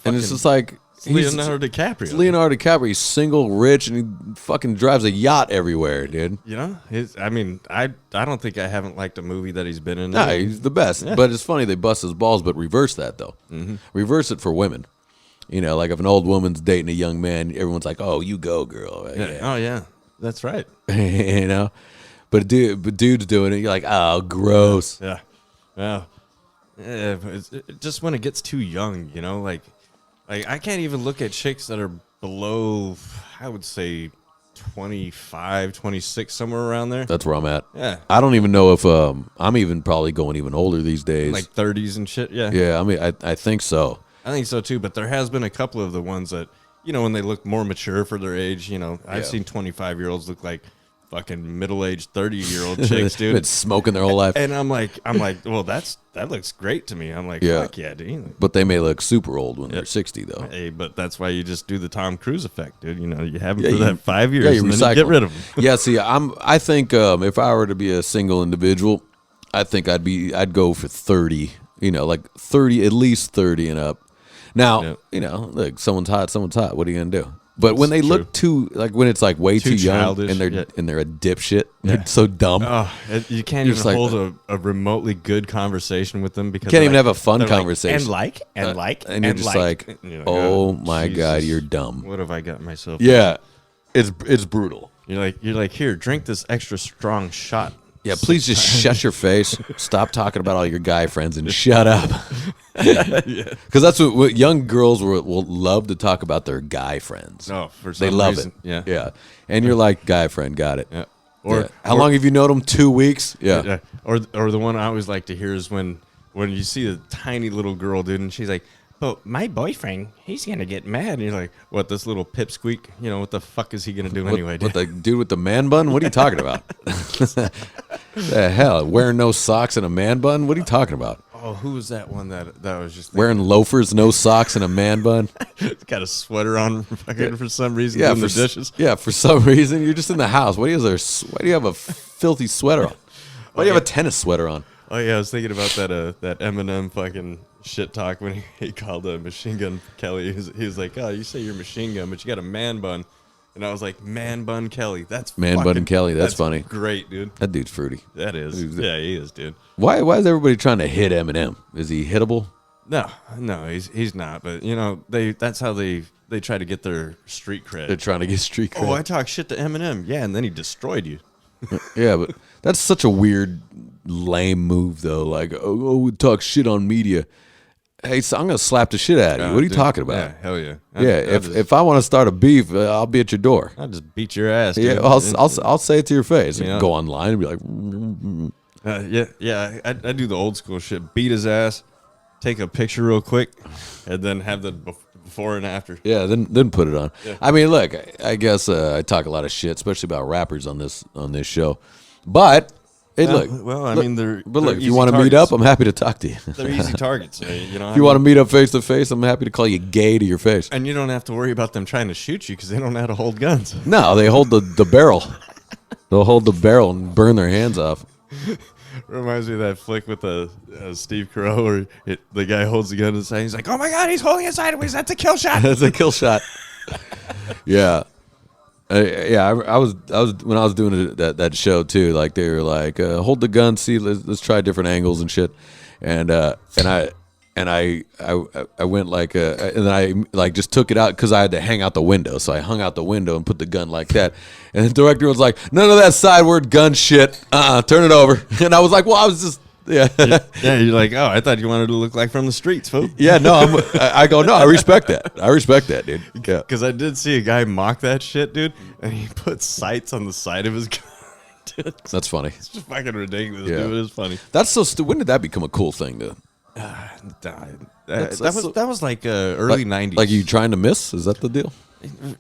it's just like... Leonardo DiCaprio. Leonardo DiCaprio, he's single, rich, and he fucking drives a yacht everywhere, dude. I don't think I haven't liked a movie that he's been in. No, he's the best. Yeah. But it's funny, they bust his balls, but reverse that, though. Mm-hmm. Reverse it for women. Like if an old woman's dating a young man, everyone's like, oh, you go, girl. Right? Yeah. Oh, yeah. That's right. But dude's doing it, you're like, oh, gross. Yeah. Yeah. But just when it gets too young, like I can't even look at chicks that are below, I would say, 25, 26, somewhere around there. That's where I'm at. Yeah. I don't even know if I'm even probably going even older these days. Like 30s and shit, yeah. Yeah, I mean, I think so. I think so, too. But there has been a couple of the ones that, when they look more mature for their age, I've seen 25-year-olds look like fucking middle-aged 30-year-old chicks, dude. Been smoking their whole life. And I'm like, well, that looks great to me. I'm like, fuck yeah, dude. But they may look super old when they're 60, though. Hey, but that's why you just do the Tom Cruise effect, dude. You have him for that 5 years, you and then you get rid of him. Yeah, see, I think if I were to be a single individual, I think I'd go for 30 like 30, at least 30 and up. Now, Yep. like someone's hot. What are you gonna do? But when they look too, like when it's like way too young childish, and they're a dipshit, they're so dumb. Oh, you can't You're even just like, hold a remotely good conversation with them because Can't even they're have a fun they're like, conversation. and you're just like, And you're like, oh my God, Jesus, you're dumb. What have I got myself? Yeah, it's brutal. You're like, here, drink this extra strong shot. Yeah, please just shut your face. Stop talking about all your guy friends and shut up. Because that's what young girls will love to talk about their guy friends. Oh, for some they love reason. it. Yeah. And you're like, guy friend, got it. Yeah. How long have you known them? 2 weeks. Yeah. Or the one I always like to hear is when you see a tiny little girl, dude, and she's like, "But my boyfriend, he's gonna get mad." And you're like, "What? This little pipsqueak? What the fuck is he gonna do anyway?" What the dude with the man bun? What are you talking about? The hell, wearing no socks and a man bun? What are you talking about? Oh, who was that one that was just wearing loafers, no socks, and a man bun? got a sweater on for some reason. Yeah, doing the dishes. Yeah, for some reason you're just in the house. Why do you have a filthy sweater on? Why do you have a tennis sweater on? Oh yeah, I was thinking about that Eminem fucking shit talk when he called Machine Gun Kelly. He was like, "Oh, you say you're Machine Gun, but you got a man bun." And I was like, "Man bun Kelly, that's man bun Kelly. That's funny. Great, dude. That dude's fruity. That is. Yeah, he is, dude. Why is everybody trying to hit Eminem? Is he hittable? No, he's not. But that's how they try to get their street cred. They're trying to get street cred. Oh, I talk shit to Eminem. Yeah, and then he destroyed you. Yeah, but that's such a weird, lame move, though. Like, we talk shit on media. Hey, so I'm gonna slap the shit out of you. What are you talking about? Yeah, hell yeah. If I want to start a beef, I'll be at your door. I'll just beat your ass. Yeah, dude. I'll say it to your face. Go online and be like, I do the old school shit. Beat his ass, take a picture real quick, and then have the before and after. Yeah, then put it on. Yeah. I mean, look, I guess I talk a lot of shit, especially about rappers on this show, but. Hey, look. Well, I mean, they're if you want to meet up, I'm happy to talk to you. They're easy targets. If you want to meet up face to face, I'm happy to call you gay to your face. And you don't have to worry about them trying to shoot you because they don't know how to hold guns. No, they hold the barrel. They'll hold the barrel and burn their hands off. Reminds me of that flick with Steve Carell where the guy holds the gun in his hand. He's like, "Oh my God, he's holding it sideways. That's a kill shot." That's a kill shot. Yeah. I was when I was doing that show too. Like they were like, hold the gun, see, let's try different angles and shit. And I went like, and then I like just took it out because I had to hang out the window. So I hung out the window and put the gun like that. And the director was like, none of that sideward gun shit. Turn it over. And I was like, well, I was just. Yeah. Yeah, you're like, oh, I thought you wanted to look like from the streets, folks. Yeah, no, I go, no, I respect that. I respect that, dude. Yeah. Because I did see a guy mock that shit, dude, and he put sights on the side of his gun. Dude, that's funny. It's just fucking ridiculous, Yeah. dude. It's funny. That's so stupid. When did that become a cool thing, dude? That was like early 90s. Like you trying to miss? Is that the deal?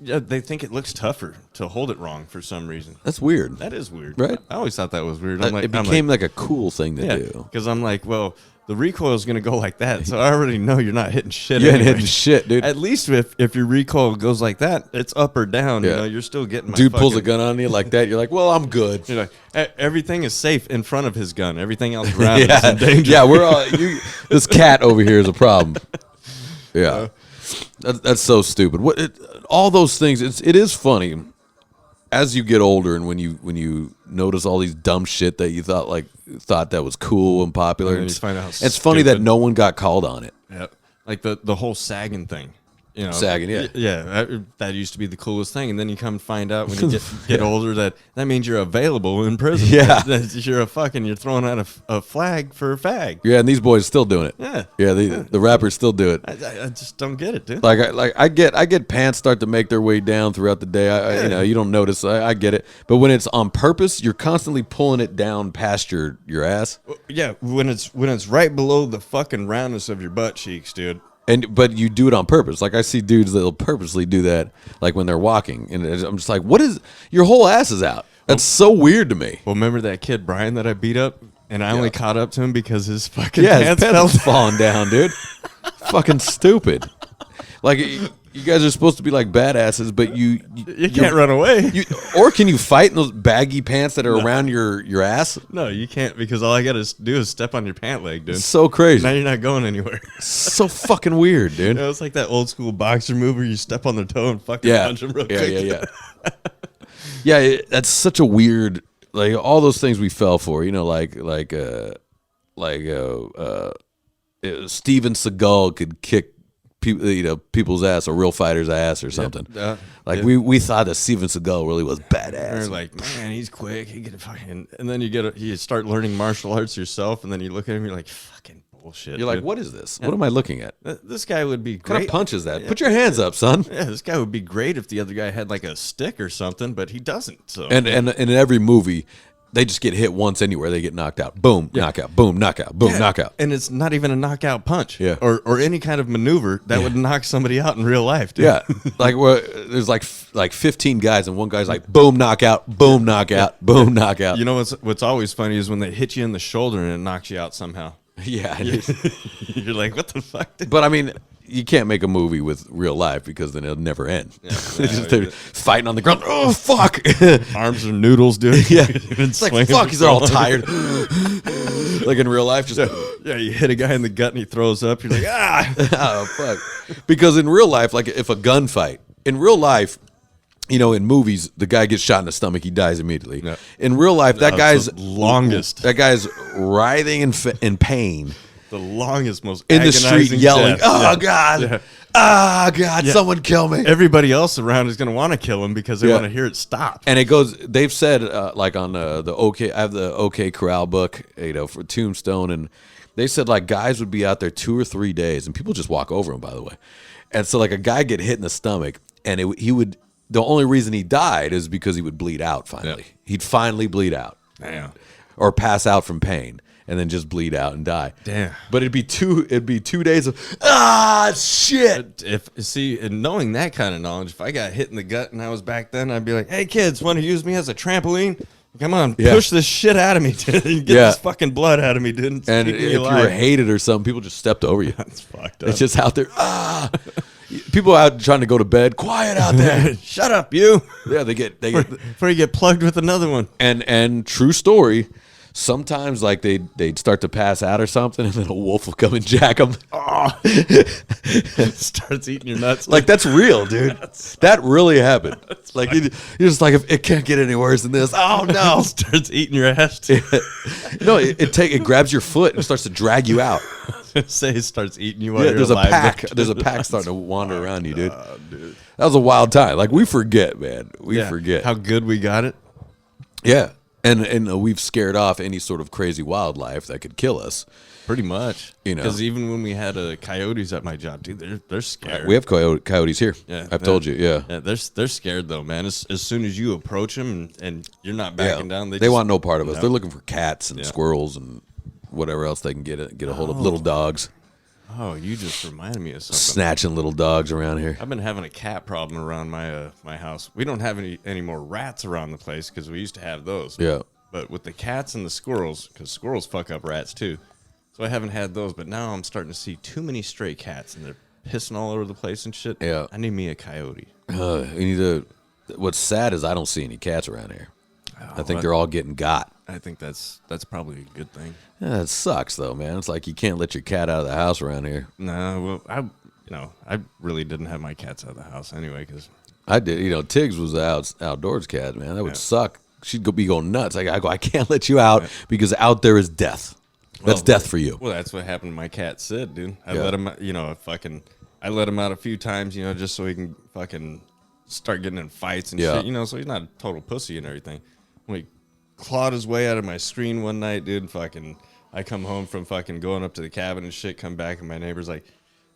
They think it looks tougher to hold it wrong for some reason. That's weird. That is weird. Right? I always thought that was weird. It became like a cool thing to do. Because I'm like, well, the recoil is going to go like that, so I already know you're not hitting shit. You ain't anyway. hitting shit, dude. At least if your recoil goes like that, it's up or down. Yeah. You're still getting. Dude pulls a gun on you like that. You're like, well, I'm good. You're like, everything is safe in front of his gun. Everything else around is in danger. Yeah, we're all. This cat over here is a problem. Yeah, that's so stupid. All those things. It is funny as you get older, and when you notice all these dumb shit that you thought that was cool and popular. And you find out how it's funny that no one got called on it. Yep. Like the whole sagging thing. Sagging, yeah. Yeah, that used to be the coolest thing. And then you come find out when you get older that means you're available in prison. Yeah. That you're throwing out a flag for a fag. Yeah, and these boys still doing it. Yeah. Yeah, the rappers still do it. I just don't get it, dude. I get pants start to make their way down throughout the day. You don't notice. I get it. But when it's on purpose, you're constantly pulling it down past your ass. Yeah, when it's right below the fucking roundness of your butt cheeks, dude. But you do it on purpose. Like I see dudes that'll purposely do that, like when they're walking, and I'm just like, what is your whole ass is out? That's so weird to me. Well, remember that kid Brian that I beat up, and I only caught up to him because his fucking his pants fell falling down, dude. Fucking stupid. Like You guys are supposed to be like badasses, but you can't run away. Or can you fight in those baggy pants that are around your ass? No, you can't, because all I got to do is step on your pant leg, dude. It's so crazy. Now you're not going anywhere. So fucking weird, dude. It's like that old school boxer move where you step on their toe and fucking punch them real quick. Yeah, that's such a weird, like all those things we fell for, you know, Steven Seagal could kick people's ass, a real fighter's ass or something. We thought that Steven Seagal really was badass. We're like, man, he's quick. He could fucking, and then you start learning martial arts yourself, and then you look at him, you're like, fucking bullshit. You're like, what is this? What am I looking at? This guy would be great. What kind of punch is that? Put your hands up, son. Yeah, this guy would be great if the other guy had like a stick or something, but he doesn't. So and in every movie, they just get hit once anywhere. They get knocked out. Boom, knockout. Boom, knockout. Boom, knockout. And it's not even a knockout punch. Yeah. Or any kind of maneuver that would knock somebody out in real life, dude. Yeah. Like there's like 15 guys and one guy's like boom, knockout, boom, knockout, boom, knockout. You know what's always funny is when they hit you in the shoulder and it knocks you out somehow. Yeah. You're like, what the fuck? Dude? But I mean, you can't make a movie with real life because then it'll never end. They're fighting on the ground. Oh, fuck. Arms are noodles, dude. Yeah. It's like, fuck, he's all tired. Like in real life, just... Yeah, you hit a guy in the gut and he throws up. You're like, ah. Oh, fuck. Because in real life, like if a gunfight, in real life, you know, in movies, the guy gets shot in the stomach, he dies immediately. Yeah. In real life, that guy's writhing in pain. The longest, most in the street yelling, death. "Oh God, oh God, someone kill me!" Everybody else around is going to want to kill him because they want to hear it stop. And it goes. They've said like on the OK, I have the OK Corral book, you know, for Tombstone, and they said like guys would be out there 2 or 3 days, and people just walk over them, by the way. And so like a guy get hit in the stomach, and he would. The only reason he died is because he would bleed out. Finally, he'd finally bleed out, or pass out from pain. And then just bleed out and die. Damn. But it'd be 2 days of shit. And knowing that kind of knowledge, if I got hit in the gut and I was back then, I'd be like, hey kids, want to use me as a trampoline? Come on, push this shit out of me, dude. Get this fucking blood out of me, dude. And if you were hated or something, people just stepped over you. That's fucked up. It's just out there. People out trying to go to bed. Quiet out there. Shut up, you. Yeah, they get before you get plugged with another one. And true story. Sometimes, like they'd start to pass out or something, and then a wolf will come and jack them. Starts eating your nuts. Like that's real, dude. That really happened. Like you're just like, it can't get any worse than this. Oh no! Starts eating your ass. No, it grabs your foot and starts to drag you out. Say it starts eating you. While There's a pack. There's a pack starting to wander around you, dude. Dude. That was a wild time. Like we forget, man. We forget how good we got it. Yeah. And we've scared off any sort of crazy wildlife that could kill us. Pretty much. You know. Because even when we had coyotes at my job, dude, they're scared. We have coyotes here. Yeah, I've told you, yeah. They're scared, though, man. As soon as you approach them and you're not backing down, they want no part of us. They're looking for cats and squirrels and whatever else they can get a hold of. Little dogs. Oh, you just reminded me of something. Snatching little dogs around here. I've been having a cat problem around my house. We don't have any more rats around the place because we used to have those. Yeah. But with the cats and the squirrels, because squirrels fuck up rats too. So I haven't had those, but now I'm starting to see too many stray cats and they're pissing all over the place and shit. Yeah. I need me a coyote. What's sad is I don't see any cats around here. I think they're all getting got. I think that's probably a good thing. Yeah, it sucks though, man. It's like you can't let your cat out of the house around here. No, well, I really didn't have my cats out of the house anyway because I did. Tiggs was the outdoors cat, man. That would suck. She'd be going nuts. I can't let you out because out there is death. That's death for you. Well, that's what happened to my cat Sid, dude. I let him, I let him out a few times, just so he can fucking start getting in fights and shit, so he's not a total pussy and everything. When he clawed his way out of my screen one night, dude, I come home from fucking going up to the cabin and shit, come back and my neighbor's like,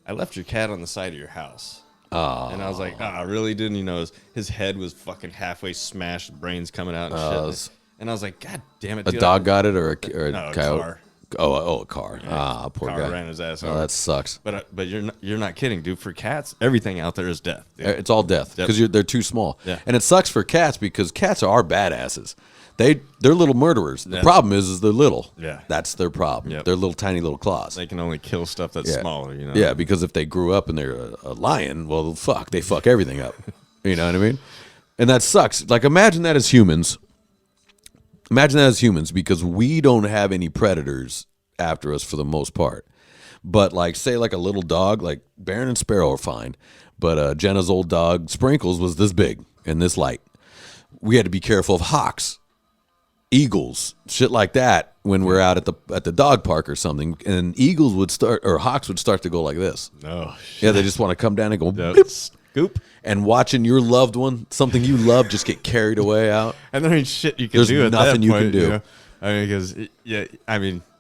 I left your cat on the side of your house. And I was like, really? Didn't his head was fucking halfway smashed, brains coming out and shit. And I was like, God damn it, dude. A dog got it or a coyote? A car. A car. Yeah, Poor car guy. ran his ass over. over. That sucks. But you're not kidding, dude. For cats, everything out there is death. Dude. It's all death because they're too small. Yeah. And it sucks for cats because cats are badasses. They're little murderers. The problem is they're little. Yeah. That's their problem. Yep. They're little tiny little claws. They can only kill stuff that's smaller, you know. Yeah, because if they grew up and they're a lion, well, they fuck everything up. You know what I mean? And that sucks. Like, imagine that as humans. Imagine that as humans, because we don't have any predators after us for the most part. But like, say like a little dog, like Baron and Sparrow are fine. But Jenna's old dog, Sprinkles, was this big and this light. We had to be careful of hawks, eagles, shit like that when we're out at the dog park or something. And hawks would start to go like this. Oh, shit. Yeah, they just want to come down and go scoop. And watching your loved one, something you love, just get carried away out. And there ain't shit you can There's do at nothing that you point, can do. You know? I mean, because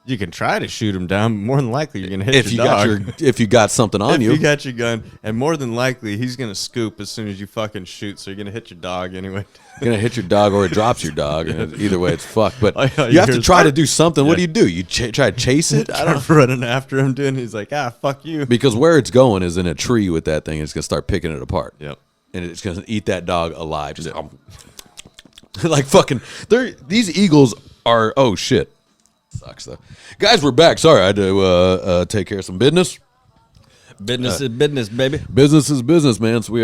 you can try to shoot him down. More than likely, you're gonna hit your dog. If you got something on you. If you got your gun, and more than likely, he's gonna scoop as soon as you fucking shoot. So you're gonna hit your dog anyway. You're gonna hit your dog, or it drops your dog. And either way, it's fucked. But Oh, you have to try to do something. What do? You try to chase it? I don't know. Running after him, dude. He's like, fuck you. Because where it's going is in a tree with that thing. It's gonna start picking it apart. Yep. And it's gonna eat that dog alive. Just like fucking. These eagles are. Oh shit. Sucks though. Guys, we're back. Sorry, I had to take care of some business. Business is business, baby. Business is business, man. So we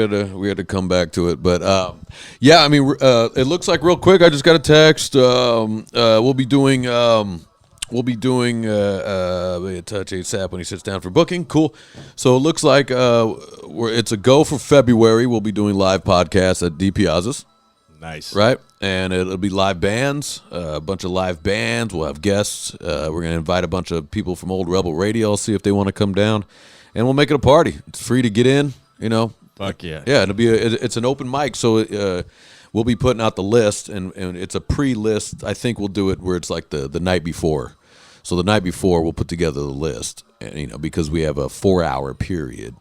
had to come back to it. But yeah, I mean, it looks like real quick. I just got a text. We'll be doing touch ASAP when he sits down for booking. Cool. So it looks like it's a go for February. We'll be doing live podcasts at D Piazza's. Nice. Right? And it'll be live bands, a bunch of live bands. We'll have guests. We're going to invite a bunch of people from Old Rebel Radio, see if they want to come down. And we'll make it a party. It's free to get in, you know. Fuck yeah. Yeah, it's an open mic, so we'll be putting out the list, and it's a pre-list. I think we'll do it where it's like the night before. So the night before, we'll put together the list, and, you know, because we have a 4-hour period,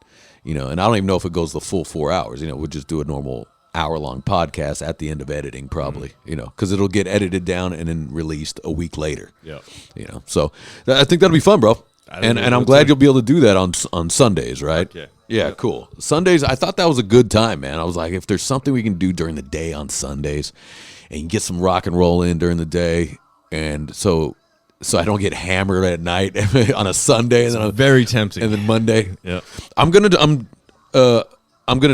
you know, and I don't even know if it goes the full 4 hours. You know, we'll just do a normal hour-long podcast at the end of editing, probably, you know, because it'll get edited down and then released a week later. Yeah. You know, so I think that'll be fun, bro. And I'm glad you'll be able to do that on Sundays, right? Yeah. Yeah, cool. Sundays, I thought that was a good time, man. I was like, if there's something we can do during the day on Sundays, and you get some rock and roll in during the day, and so I don't get hammered at night on a Sunday, and then very tempting, and then Monday. Yeah. I'm gonna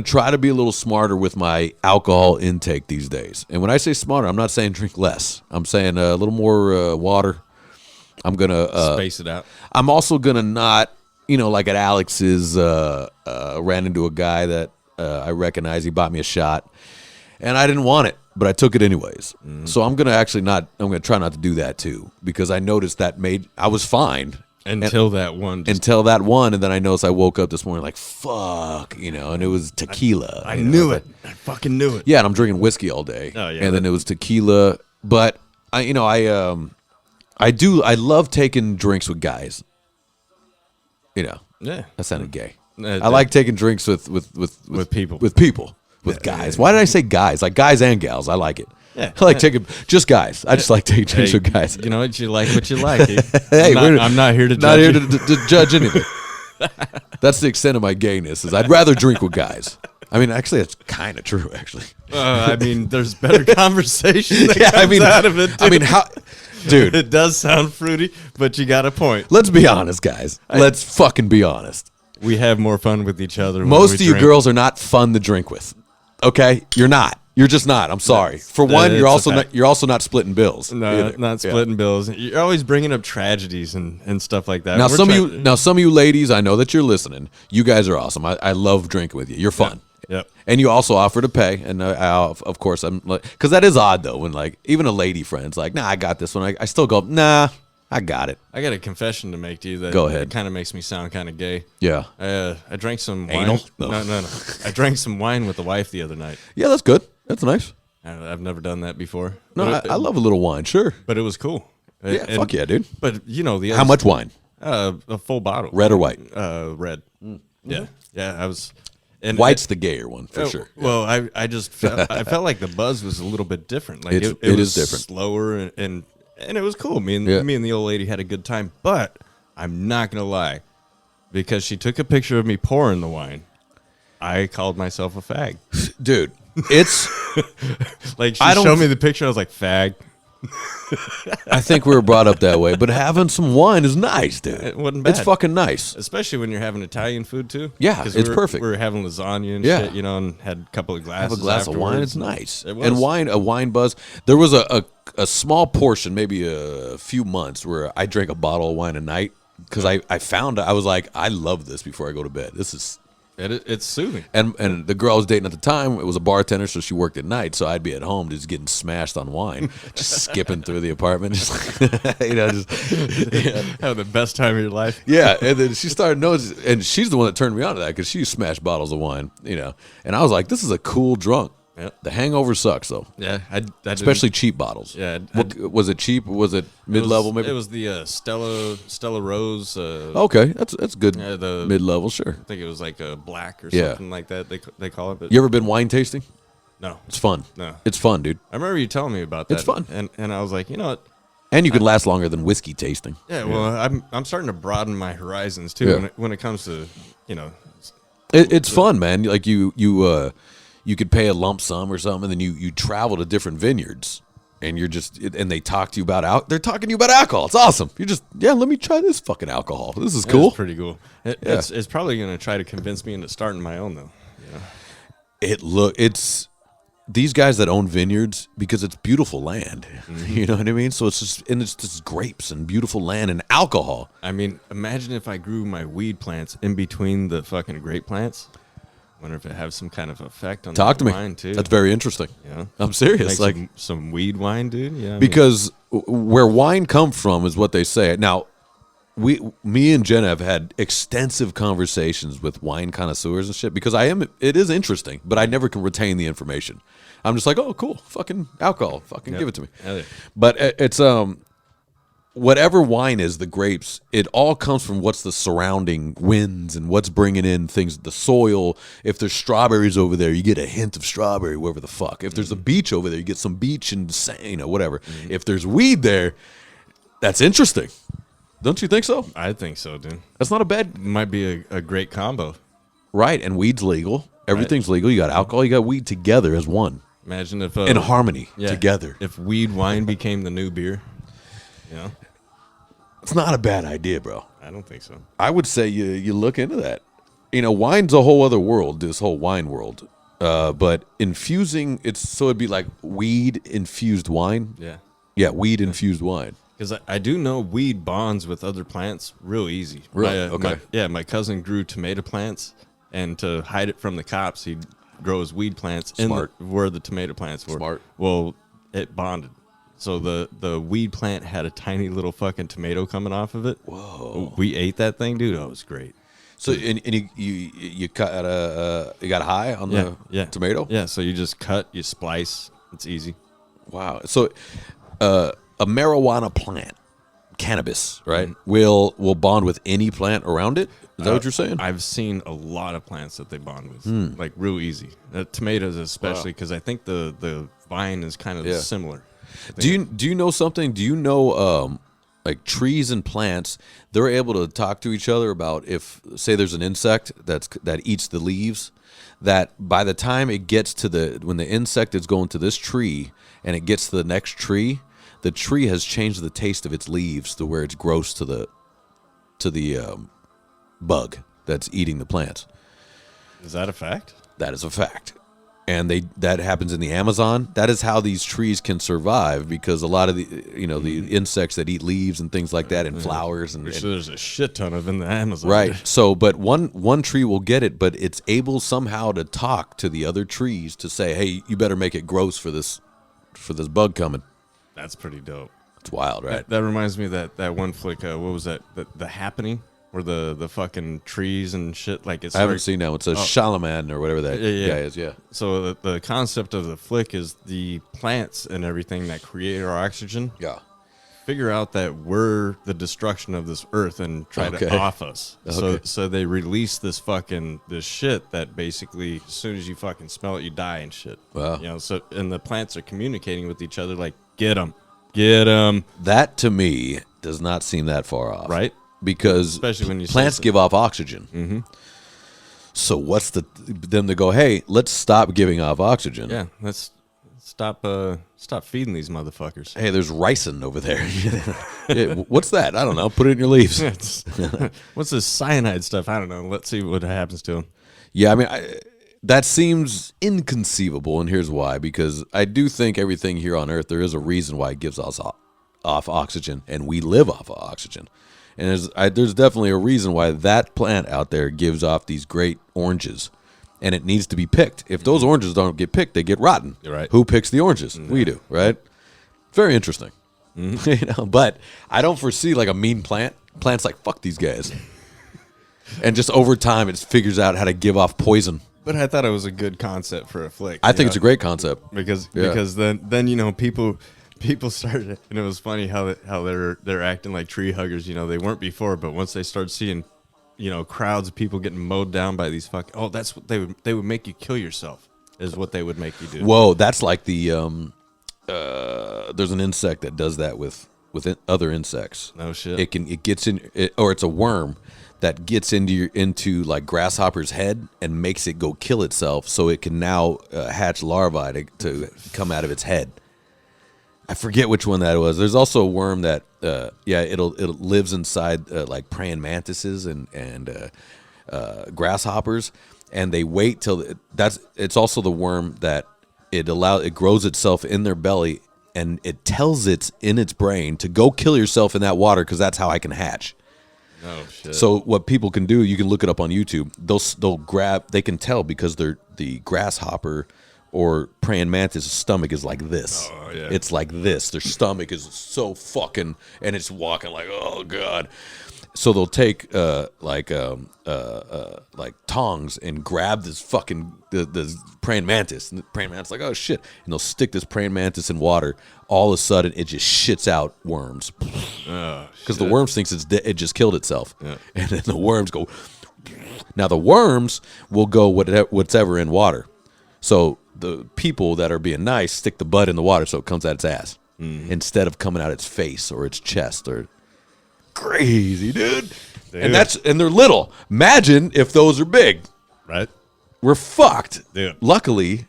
try to be a little smarter with my alcohol intake these days. And when I say smarter, I'm not saying drink less. I'm saying a little more water. I'm gonna space it out. I'm also gonna not, you know, like at Alex's, ran into a guy that I recognize. He bought me a shot, and I didn't want it, but I took it anyways. So I'm gonna try not to do that too, because I noticed that I was fine. Until that one, and then I noticed I woke up this morning like, fuck, you know, and it was tequila. I knew it. I fucking knew it. Yeah, and I'm drinking whiskey all day. Oh, yeah, and then it was tequila. But I love taking drinks with guys. You know. Yeah. That sounded gay. I like taking drinks with people. With people. With guys. Why did I say guys? Like guys and gals. I like it. Yeah. I like taking just guys. I just like taking drinks with guys. You know what? You like what you like. Hey, I'm not here to judge to judge anything. That's the extent of my gayness. Is I'd rather drink with guys. I mean, actually, that's kind of true. Actually, I mean, there's better conversation that comes out of it. Dude. I mean, how, dude? It does sound fruity, but you got a point. Let's be honest, guys. Let's fucking be honest. We have more fun with each other. Most of you girls are not fun to drink with. Okay, you're not. You're just not. I'm sorry. For one, you're also not splitting bills. No, not splitting bills. You're always bringing up tragedies and stuff like that. Now, some of you ladies, I know that you're listening. You guys are awesome. I love drinking with you. You're fun. Yep. And you also offer to pay, and of course I'm like, because that is odd though when like even a lady friend's like, nah, I got this one. I still go, nah, I got it. I got a confession to make to you that go ahead. It kind of makes me sound kind of gay. Yeah. I drank some anal. Wine. No. I drank some wine with the wife the other night. Yeah, that's good. That's nice. I've never done that before. No, I love a little wine, sure. But it was cool. Yeah, fuck yeah, dude. But you know how much wine? A full bottle. Red or white? Red. Yeah, yeah. I was. And white's the gayer one for sure. Well, I just felt like the buzz was a little bit different. Like it is was different, slower, and it was cool. Me and the old lady had a good time. But I'm not gonna lie, because she took a picture of me pouring the wine, I called myself a fag. Dude, it's like she showed me the picture. I was like, fag. I think we were brought up that way, but having some wine is nice, dude. It wasn't bad. It's fucking nice. Especially when you're having Italian food too. Yeah, 'Cause it's perfect. We were having lasagna and Yeah. shit, you know, and had a couple of glasses. Have a glass of wine, afterwards. it's nice. It was. And a wine buzz. There was a small portion, maybe a few months, where I drank a bottle of wine a night because I was like, I love this before I go to bed. This is. It's soothing. And the girl I was dating at the time, it was a bartender, so she worked at night. So I'd be at home just getting smashed on wine, just skipping through the apartment, just Having the best time of your life. yeah. And then she started noticing, and she's the one that turned me on to that because she smashed bottles of wine, And I was like, this is a cool drunk. Yep. The hangover sucks though, Yeah, especially cheap bottles. Yeah, was it cheap? Was it mid-level? Maybe it was the Stella Rose. okay, that's good. Yeah, the mid-level, sure. I think it was like a black or Yeah. something like that. They call it. But You ever been wine tasting? no, It's fun. No. It's fun, dude. I remember you telling me about that. It's fun. and I was like, you know what? And you can last longer than whiskey tasting. Yeah, well, I'm starting to broaden my horizons too Yeah. when it comes to It's fun, man. Like you could pay a lump sum or something, and then you travel to different vineyards, and and they talk to you about they're talking to you about alcohol. It's awesome. You're just let me try this fucking alcohol. This is cool. It's pretty cool. It's probably gonna try to convince me into starting my own though. Yeah. It's these guys that own vineyards because it's beautiful land. You know what I mean? So it's just grapes and beautiful land and alcohol. I mean, imagine if I grew my weed plants in between the fucking grape plants. Wonder if it has some kind of effect on Talk the to me. wine too. That's very interesting. Yeah. I'm serious. Like Like some weed wine, dude. Yeah. because where wine comes from is what they say. Now, me and Jen have had extensive conversations with wine connoisseurs and shit because it is interesting, but I never can retain the information. I'm just like, oh, cool, fucking alcohol, fucking give it to me. Hell yeah. But it's whatever wine is, the grapes, it all comes from what's the surrounding winds and what's bringing in things, the soil. If there's strawberries over there, you get a hint of strawberry, wherever the fuck. If there's a beach over there, you get some beach and whatever. If there's weed there, that's interesting. Don't you think so? I think so, dude. That's not a bad. Might be a great combo. Right, and weed's legal. Everything's legal. You got alcohol, you got weed together as one. Imagine if In harmony, together. If weed wine became the new beer. It's not a bad idea, bro. I don't think so. I would say you look into that. Wine's a whole other world, this whole wine world. But infusing, it'd be like weed-infused wine. Yeah. Yeah, weed-infused wine. Because I do know weed bonds with other plants real easy. Really? Okay. My cousin grew tomato plants, and to hide it from the cops, he'd grow his weed plants Smart. where the tomato plants were. Smart. Well, it bonded. So the weed plant had a tiny little fucking tomato coming off of it. Whoa. We ate that thing, dude. Oh, it was great. So and you got you got high on the tomato? Yeah, so you just cut, you splice. It's easy. Wow. So a marijuana plant, cannabis, right, will bond with any plant around it? Is that what you're saying? I've seen a lot of plants that they bond with, like real easy. Tomatoes especially, because I think the vine is kind of similar. Do you know something? Do you know like trees and plants? They're able to talk to each other about if, say, there's an insect that eats the leaves. That by the time it gets to when the insect is going to this tree and it gets to the next tree, the tree has changed the taste of its leaves to where it's gross to the bug that's eating the plants. Is that a fact? That is a fact. And that happens in the Amazon. That is how these trees can survive, because a lot of the the insects that eat leaves and things like that and flowers and there's a shit ton of in the Amazon. right. So, but one tree will get it, but it's able somehow to talk to the other trees to say, "Hey, you better make it gross for this bug coming." That's pretty dope. It's wild, right? That reminds me of that one flick. What was that? The Happening, where the fucking trees and shit. Like it's. I haven't seen that one. It's Shalaman or whatever that guy is. Yeah. So the concept of the flick is the plants and everything that create our oxygen. Yeah. Figure out that we're the destruction of this earth and try to off us. So they release this shit that basically as soon as you fucking smell it, you die and shit. Wow. So and the plants are communicating with each other like, get them. That to me does not seem that far off, Right? Because especially when you plants give off oxygen. Mm-hmm. So what's them to go? Hey, let's stop giving off oxygen. Yeah, let's Stop feeding these motherfuckers. Hey, there's ricin over there. Yeah, what's that? I don't know. Put it in your leaves. What's this cyanide stuff? I don't know. Let's see what happens to him. Yeah, I mean, that seems inconceivable, and here's why. Because I do think everything here on Earth, there is a reason why it gives us off oxygen, and we live off of oxygen. And there's definitely a reason why that plant out there gives off these great oranges, and it needs to be picked. If those oranges don't get picked, they get rotten. You're right. Who picks the oranges? We do, right? Very interesting. But I don't foresee like a mean plant. Plant's like, fuck these guys. And just over time, it figures out how to give off poison. But I thought it was a good concept for a flick. I think it's a great concept because then people started, and it was funny how they're acting like tree huggers. They weren't before, but once they started seeing, crowds of people getting mowed down by these that's what they would make you kill yourself, is what they would make you do. Whoa, that's like the there's an insect that does that with other insects. No shit. It gets in, or it's a worm that gets into like grasshopper's head and makes it go kill itself, so it can now hatch larvae to come out of its head. I forget which one that was. There's also a worm that it lives inside like praying mantises and grasshoppers, and they wait till it's also the worm that it grows itself in their belly, and it tells it in its brain to go kill yourself in that water because that's how I can hatch. Oh shit. So what people can do, you can look it up on YouTube. They can tell because the grasshopper or praying mantis' stomach is like this. Oh, yeah. It's like this. Their stomach is so fucking, and it's walking like, oh god. So they'll take like tongs and grab this fucking this praying mantis. And the praying mantis is like, oh shit, and they'll stick this praying mantis in water. All of a sudden, it just shits out worms because the worms thinks it just killed itself, and then the worms go. Now the worms will go whatever in water. So the people that are being nice stick the butt in the water so it comes out its ass instead of coming out its face or its chest. Or crazy, dude. And they're little. Imagine if those are big. Right. We're fucked. Dude. Luckily,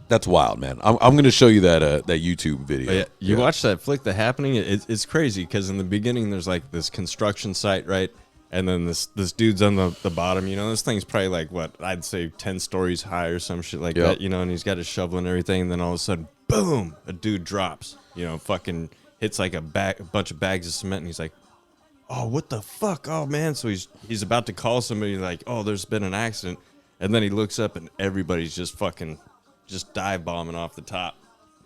that's wild, man. I'm going to show you that YouTube video. You watch that flick, The Happening. It's crazy because in the beginning there's like this construction site, right? And then this dude's on the bottom, this thing's probably like, what, I'd say 10 stories high or some shit like that, and he's got his shovel and everything, and then all of a sudden, boom, a dude drops, fucking hits like a bunch of bags of cement, and he's like, oh, what the fuck? Oh, man. So he's about to call somebody like, oh, there's been an accident, and then he looks up, and everybody's just dive bombing off the top.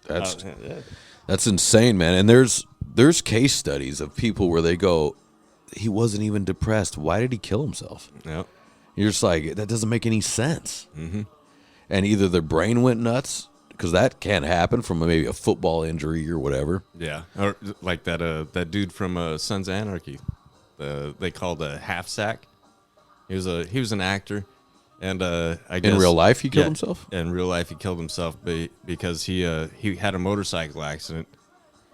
That's insane, man. And there's case studies of people where they go, he wasn't even depressed. Why did he kill himself? Yeah. You're just like, that doesn't make any sense. Mm-hmm. And either their brain went nuts, because that can happen from maybe a football injury or whatever. Yeah. Or like that dude from Sons of Anarchy. They called a half sack. He was an actor. And I guess in real life he killed himself? In real life he killed himself because he had a motorcycle accident,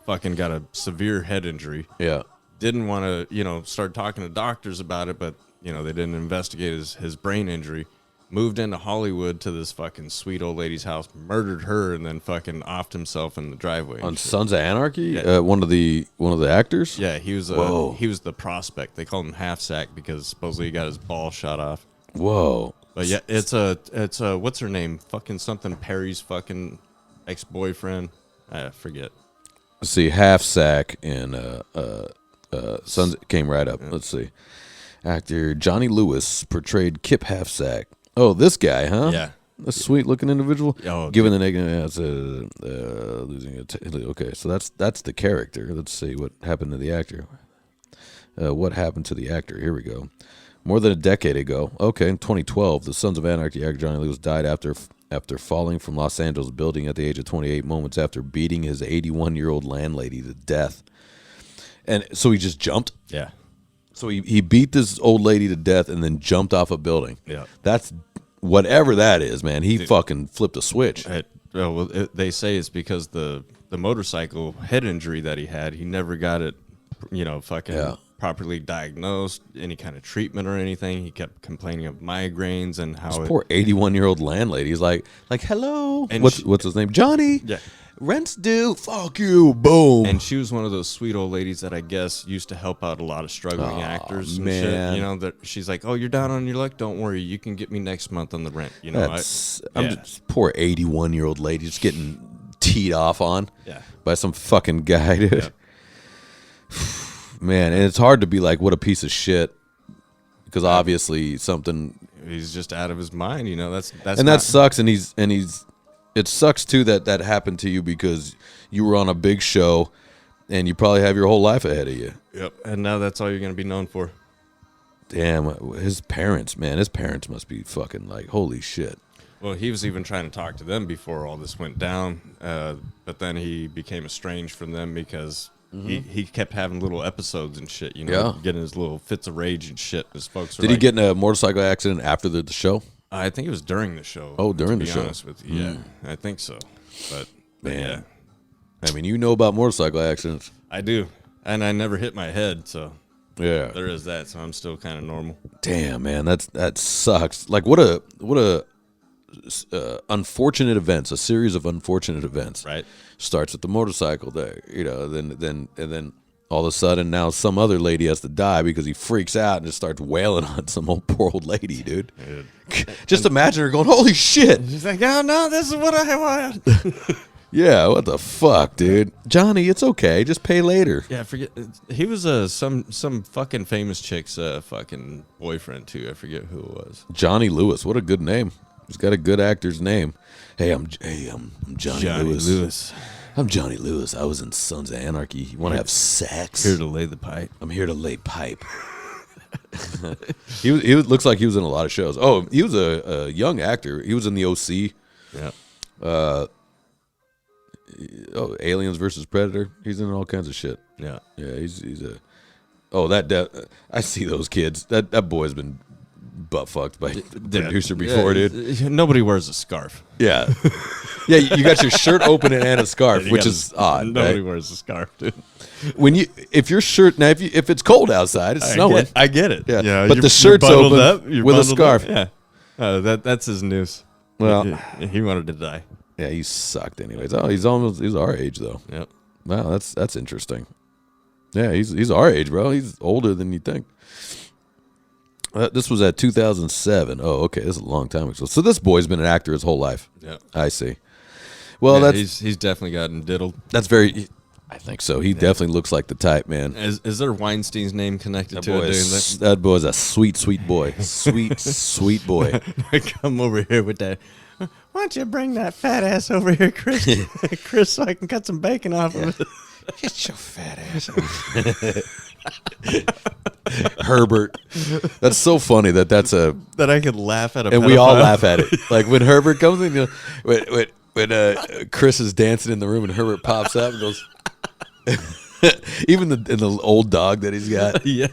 fucking got a severe head injury. Yeah. Didn't want to, start talking to doctors about it, but, they didn't investigate his brain injury. Moved into Hollywood to this fucking sweet old lady's house, murdered her, and then fucking offed himself in the driveway. On Sons of Anarchy? Yeah. One of the actors? Yeah, he was the prospect. They called him Half Sack because supposedly he got his ball shot off. Whoa. But yeah, it's a what's her name? Fucking something Perry's fucking ex-boyfriend. I forget. Let's see, Half Sack in Sons came right up. Yeah. Let's see. Actor Johnny Lewis portrayed Kip Halfsack. Oh, this guy, huh? Yeah. A sweet looking individual. Oh, given the negative, losing okay, so that's the character. Let's see what happened to the actor. What happened to the actor? Here we go. More than a decade ago. Okay, in 2012, the Sons of Anarchy actor Johnny Lewis died after falling from Los Angeles building at the age of 28 moments after beating his 81-year-old landlady to death. And so he just jumped? Yeah. So he beat this old lady to death and then jumped off a building. Yeah. That's whatever that is, man. He fucking flipped a switch. They say it's because the motorcycle head injury that he had, he never got it, fucking properly diagnosed any kind of treatment or anything. He kept complaining of migraines and how This poor 81-year-old landlady. He's like, hello. And What's his name? Johnny. Yeah. Rent's due. Fuck you. Boom. And she was one of those sweet old ladies that I guess used to help out a lot of struggling actors and man. shit. You know, that she's like, oh, you're down on your luck? Don't worry. You can get me next month on the rent. You know, I'm just poor 81-year-old lady just getting teed off on by some fucking guy, dude. Yeah. Man, and it's hard to be like, what a piece of shit. Because obviously something... He's just out of his mind, you know. That's and that sucks, and he's it sucks too that happened to you because you were on a big show and you probably have your whole life ahead of you. Yep. And now that's all you're going to be known for. Damn, his parents must be fucking like, holy shit. Well, he was even trying to talk to them before all this went down, but then he became estranged from them because he kept having little episodes and shit, you know, getting his little fits of rage and shit. His folks were Did he get in a motorcycle accident after the show? I think it was during the show. Oh, during the show. To be honest with you, yeah, I think so. But man, I mean, you know about motorcycle accidents. I do, and I never hit my head, so yeah, there is that. So I'm still kind of normal. Damn, man, that sucks. Like, what a unfortunate events, a series of unfortunate events. Right. Starts with the motorcycle there, you know, then all of a sudden now some other lady has to die because he freaks out and just starts wailing on some poor old lady, dude. Just imagine her going, holy shit. She's like, oh no, this is what I want. Yeah, what the fuck, dude? Johnny, it's okay. Just pay later. Yeah, I forget. He was some fucking famous chick's fucking boyfriend too. I forget who it was. Johnny Lewis. What a good name. He's got a good actor's name. Hey, I'm Johnny Lewis. I'm Johnny Lewis. I was in Sons of Anarchy. You want to have sex? Here to lay the pipe. I'm here to lay pipe. He looks like he was in a lot of shows. Oh, he was a young actor. He was in the OC. Yeah. Aliens versus Predator. He's in all kinds of shit. Yeah. Yeah. He's a. Oh, I see those kids. That boy's been butt fucked by the producer before, dude. Nobody wears a scarf. Yeah. Yeah, you got your shirt open and a scarf, which is odd. Nobody right? wears a scarf, dude. If your shirt now, if it's cold outside, it's snowing. I get it. Yeah, but the shirt's open with a scarf. Yeah, that's his news. Well, he wanted to die. Yeah, he sucked anyways. Oh, he's our age though. Yep. Wow, that's interesting. Yeah, he's our age, bro. He's older than you think. This was at 2007. Oh, okay, this is a long time ago. So this boy's been an actor his whole life. Yeah, I see. Well, he's definitely gotten diddled. That's very. I think so. He definitely looks like the type, man. Is there Weinstein's name connected to it? That boy's a sweet, sweet boy. Sweet, sweet boy. Come over here with that. Why don't you bring that fat ass over here, Chris? Chris, so I can cut some bacon off of it. Get your fat ass. Herbert. That's so funny that's a that I could laugh at a and pedophile. We all laugh at it. Like when Herbert comes in, you know, when Chris is dancing in the room and Herbert pops up and goes. Even the old dog that he's got. Yeah.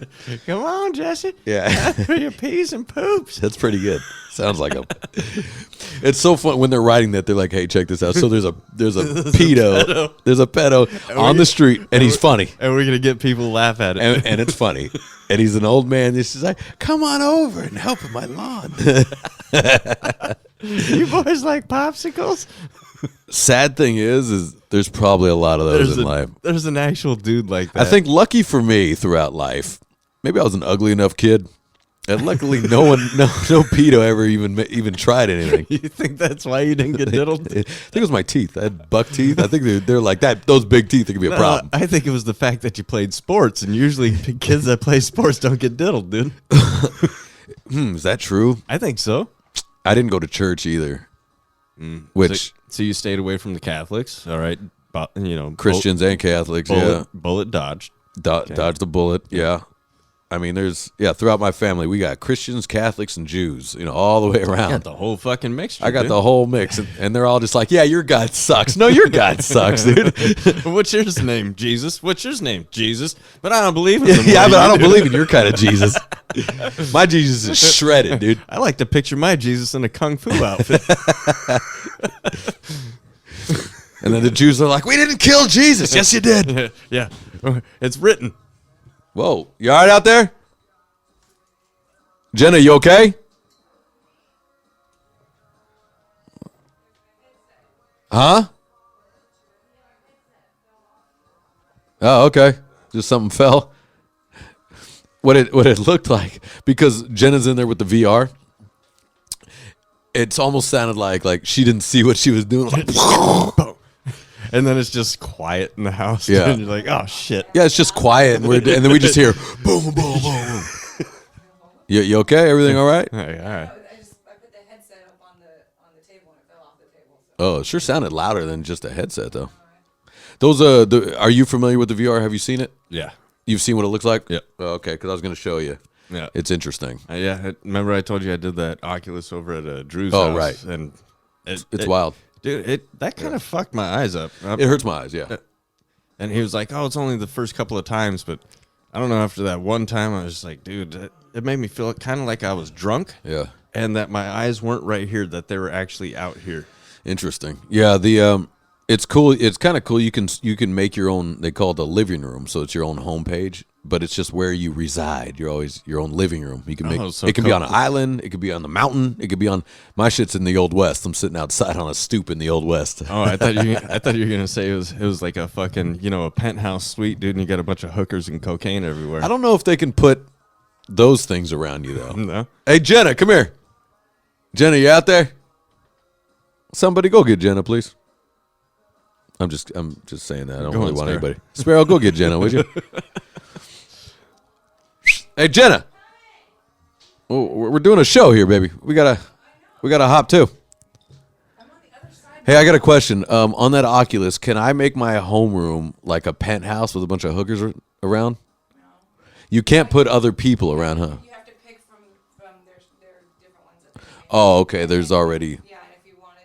Come on, Jesse. Yeah. For your peas and poops. That's pretty good. Sounds like him. It's so fun when they're writing that. They're like, "Hey, check this out." So there's a pedo. There's a pedo on the street, and he's funny. And we're gonna get people to laugh at it, and it's funny. And he's an old man. He's just like, "Come on over and help with my lawn." You boys like popsicles? Sad thing is there's probably a lot of those in life. There's an actual dude like that. I think lucky for me throughout life, maybe I was an ugly enough kid, and luckily no pedo ever even tried anything. You think that's why you didn't get diddled? I think it was my teeth. I had buck teeth. I think they're like that. Those big teeth could be a problem. I think it was the fact that you played sports, and usually kids that play sports don't get diddled, dude. Is that true? I think so. I didn't go to church either. Which so you stayed away from the Catholics, all right? But, you know, Christians and Catholics, bullet dodged. Dodged the bullet, yeah. I mean, throughout my family, we got Christians, Catholics, and Jews, you know, all the way around. I got the whole fucking mixture. I got the whole mix, and they're all just like, yeah, your God sucks. No, your God sucks, dude. What's your name? Jesus. What's your name? Jesus. But I don't believe in him. Yeah, but I don't believe in your kind of Jesus. My Jesus is shredded, dude. I like to picture my Jesus in a kung fu outfit. And then the Jews are like, we didn't kill Jesus. Yes, you did. Yeah. It's written. Whoa, you all right out there? Jenna, you okay? Huh? Oh, okay. Just something fell. What it looked like, because Jenna's in there with the VR. It's almost sounded like she didn't see what she was doing. Like, and then it's just quiet in the house. Yeah. And you're like, oh shit. yeah, it's just quiet, and then we just hear boom, boom, boom, boom. You okay? Everything all right? All right. I put the headset up on the table and it fell off the table. So. Oh, it sure sounded louder than just a headset, though. Those are you familiar with the VR? Have you seen it? Yeah. You've seen what it looks like? Yep. Oh, okay, because I was going to show you. Yeah. It's interesting. Remember I told you I did that Oculus over at Drew's Oh, house? right. And It's wild. Dude, that kind of fucked my eyes up. It hurts my eyes, yeah. And he was like, oh, it's only the first couple of times. But I don't know, after that one time, I was just like, dude, it made me feel kind of like I was drunk. Yeah. And that my eyes weren't right here, that they were actually out here. Interesting. Yeah, it's cool. It's kind of cool. You can make your own. They call it a living room, so it's your own homepage, but it's just where you reside. You're always your own living room. You can make. Oh, so it can be cool. on an island. It could be on the mountain. It could be on. My shit's in the Old West. I'm sitting outside on a stoop in the Old West. Oh, I thought you were gonna say it was like a fucking a penthouse suite, dude, and you got a bunch of hookers and cocaine everywhere. I don't know if they can put those things around you though. No. Hey, Jenna, come here. Jenna, you out there? Somebody go get Jenna, please. I'm just saying that. I don't Go really on, want Sparrow. anybody. Sparrow, go get Jenna, would you? Hey, Jenna. Oh, we're doing a show here, baby. We gotta hop too. Hey, I got a question. On that Oculus, can I make my homeroom like a penthouse with a bunch of hookers around? No. You can't put other people around, huh? You have to pick from their different ones. That they make. Oh, okay. There's already. Yeah, and if you wanted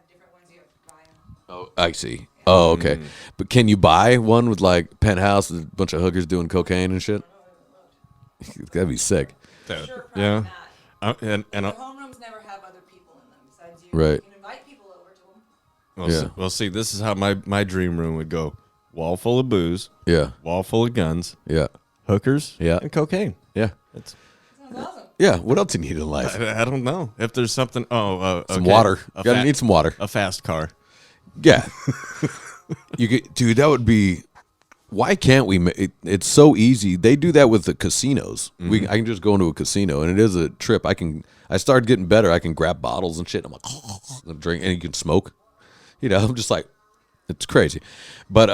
different ones, you have to buy them. Oh, I see. Oh, okay. But can you buy one with like penthouse with a bunch of hookers doing cocaine and shit? That'd be sick. Dude, Sure, probably yeah. not. And The homerooms never have other people in them besides you. Right. You can invite people over to them. well, see, this is how my dream room would go: wall full of booze, Yeah. wall full of guns, Yeah. hookers, Yeah. and cocaine. Yeah. It's, Sounds awesome. Yeah. What else do you need in life? I don't know if there's something. Oh, Some okay. water. Gotta need some water. A fast car. Yeah. Dude, that would be. Why can't we? It's so easy. They do that with the casinos. I can just go into a casino, and it is a trip. I started getting better. I can grab bottles and shit. I'm like, and drink, and you can smoke. I'm just like, it's crazy. But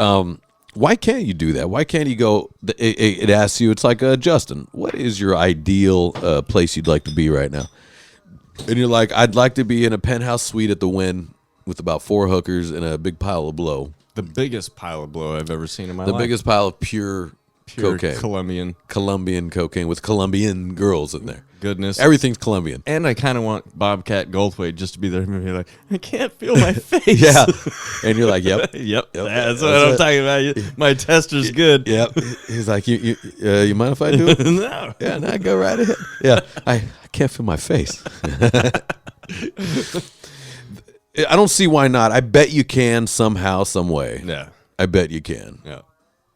why can't you do that? Why can't you go? It asks you. It's like, Justin, what is your ideal place you'd like to be right now? And you're like, I'd like to be in a penthouse suite at the Wynn with about 4 hookers and a big pile of blow. The biggest pile of blow I've ever seen in my The life. biggest pile of pure cocaine. Colombian cocaine with Colombian girls in there. Goodness. Everything's Colombian. And I kind of want Bobcat Goldthwait just to be there and be like, I can't feel my face. Yeah. And you're like, yep. Yep. That's That's what I'm it. talking about. My tester's good. Yep. He's like, you mind if I do it? No. Yeah, no, go right ahead. Yeah. I can't feel my face. I don't see why not. I bet you can somehow, some way. Yeah. I bet you can. Yeah.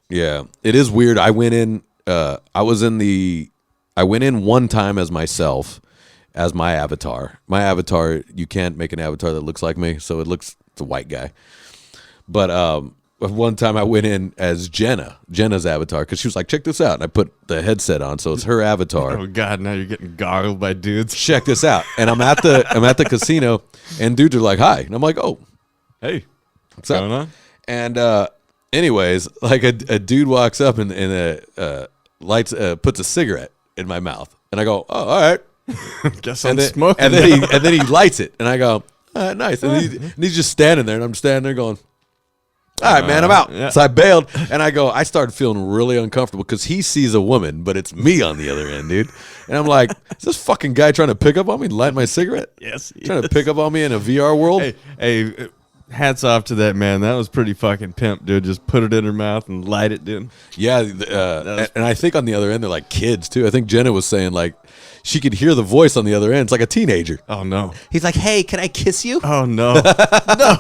Yeah. It is weird. I went in I went in one time as myself, as my avatar. My avatar, you can't make an avatar that looks like me, so it's a white guy. But one time I went in as Jenna's avatar, because she was like, check this out. And I put the headset on, so it's her avatar. Oh God, now you're getting goggled by dudes. Check this out. And I'm at the casino, and dudes are like, hi. And I'm like, oh, Hey, what's up? going on? And anyways, like a dude walks up and lights puts a cigarette in my mouth, and I go, oh, all right. Guess And I'm then, smoking. and then he lights it, and I go, all right, nice. And he's just standing there, and I'm standing there going, all right, man, I'm out. Yeah. So I bailed, and I started feeling really uncomfortable because he sees a woman, but it's me on the other end, dude. And I'm like, is this fucking guy trying to pick up on me, light my cigarette? Yes. Trying to pick up on me in a VR world? Hey, hats off to that man. That was pretty fucking pimp, dude. Just put it in her mouth and light it, dude. Yeah, and I think on the other end they're like kids too. I think Jenna was saying like she could hear the voice on the other end. It's like a teenager. Oh no. He's like, "Hey, can I kiss you?" Oh no. No.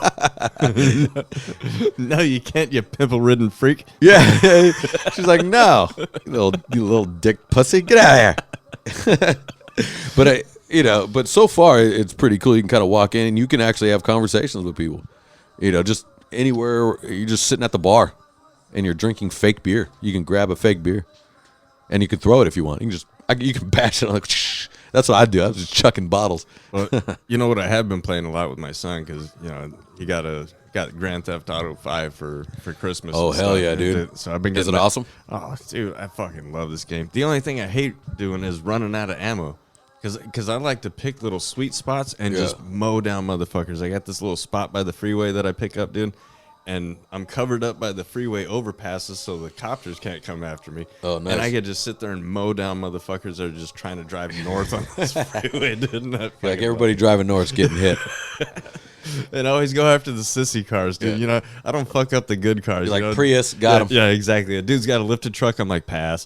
No, you can't, you pimple-ridden freak. Yeah. She's like, "No, you little dick pussy, get out of here." But so far it's pretty cool. You can kind of walk in and you can actually have conversations with people. Just anywhere you're just sitting at the bar and you're drinking fake beer. You can grab a fake beer and you can throw it if you want. You can bash it on that's what I do. I was just chucking bottles. Well, you know what? I have been playing a lot with my son because he got Grand Theft Auto 5 for Christmas. Oh, and hell stuff. yeah, dude! So I've been. Is it awesome? Oh, dude, I fucking love this game. The only thing I hate doing is running out of ammo. Because I like to pick little sweet spots and just mow down motherfuckers. I got this little spot by the freeway that I pick up, dude, and I'm covered up by the freeway overpasses so the copters can't come after me. Oh, nice. And I could just sit there and mow down motherfuckers that are just trying to drive north on this freeway, dude. Like everybody driving north's getting hit. And I always go after the sissy cars, dude. Yeah. I don't fuck up the good cars. You're like, Prius, got him. Yeah, exactly. A dude's got a lifted truck. I'm like, pass.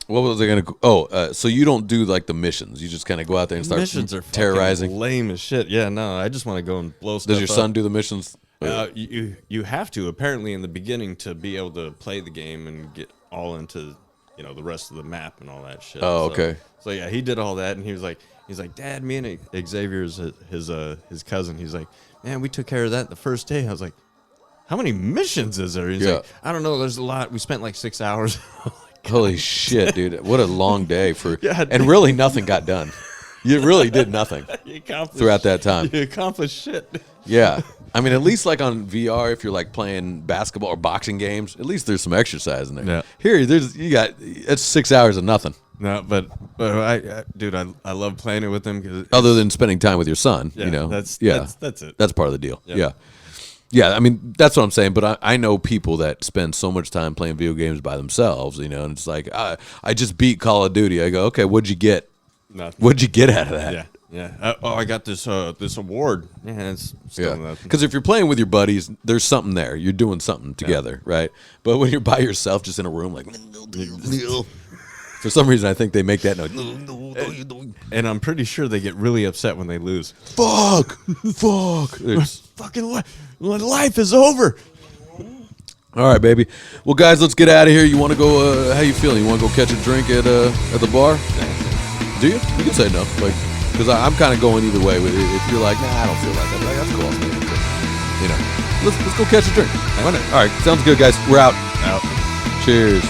What was I gonna? So you don't do like the missions. You just kind of go out there and start Missions are terrorizing. lame as shit. Yeah, no, I just want to go and blow stuff Does your son do the missions? You have to apparently in the beginning to be able to play the game and get all into the rest of the map and all that shit. Oh, okay. So yeah, he did all that, and he's like, Dad, me and Xavier's his cousin. He's like, man, we took care of that the first day. I was like, how many missions is there? He's like, I don't know. There's a lot. We spent like 6 hours. Holy shit, dude! What a long day Yeah, and really nothing got done. You really did nothing throughout that time. You accomplished shit. Yeah, I mean, at least like on VR, if you're like playing basketball or boxing games, at least there's some exercise in there. Yeah. Here, it's 6 hours of nothing. No, but dude, I love playing it with him because Other than spending time with your son, that's it. That's part of the deal. Yep. Yeah. Yeah, I mean, that's what I'm saying, but I know people that spend so much time playing video games by themselves, and it's like, I just beat Call of Duty. I go, okay, what'd you get? Nothing. What'd you get out of that? Yeah. I got this award. Yeah, it's still nothing. Because if you're playing with your buddies, there's something there. You're doing something together, right? But when you're by yourself, just in a room, like, for some reason, I think they make that noise. And I'm pretty sure they get really upset when they lose. Fuck. Fucking life is over. All right, baby. Well, guys, let's get out of here. You want to go? How you feeling? You want to go catch a drink at the bar? Do you? You can say no, because I'm kind of going either way with it. If you're like, nah, I don't feel like that. Like, that's cool. Let's go catch a drink. All right, sounds good, guys. We're out. Out. Cheers.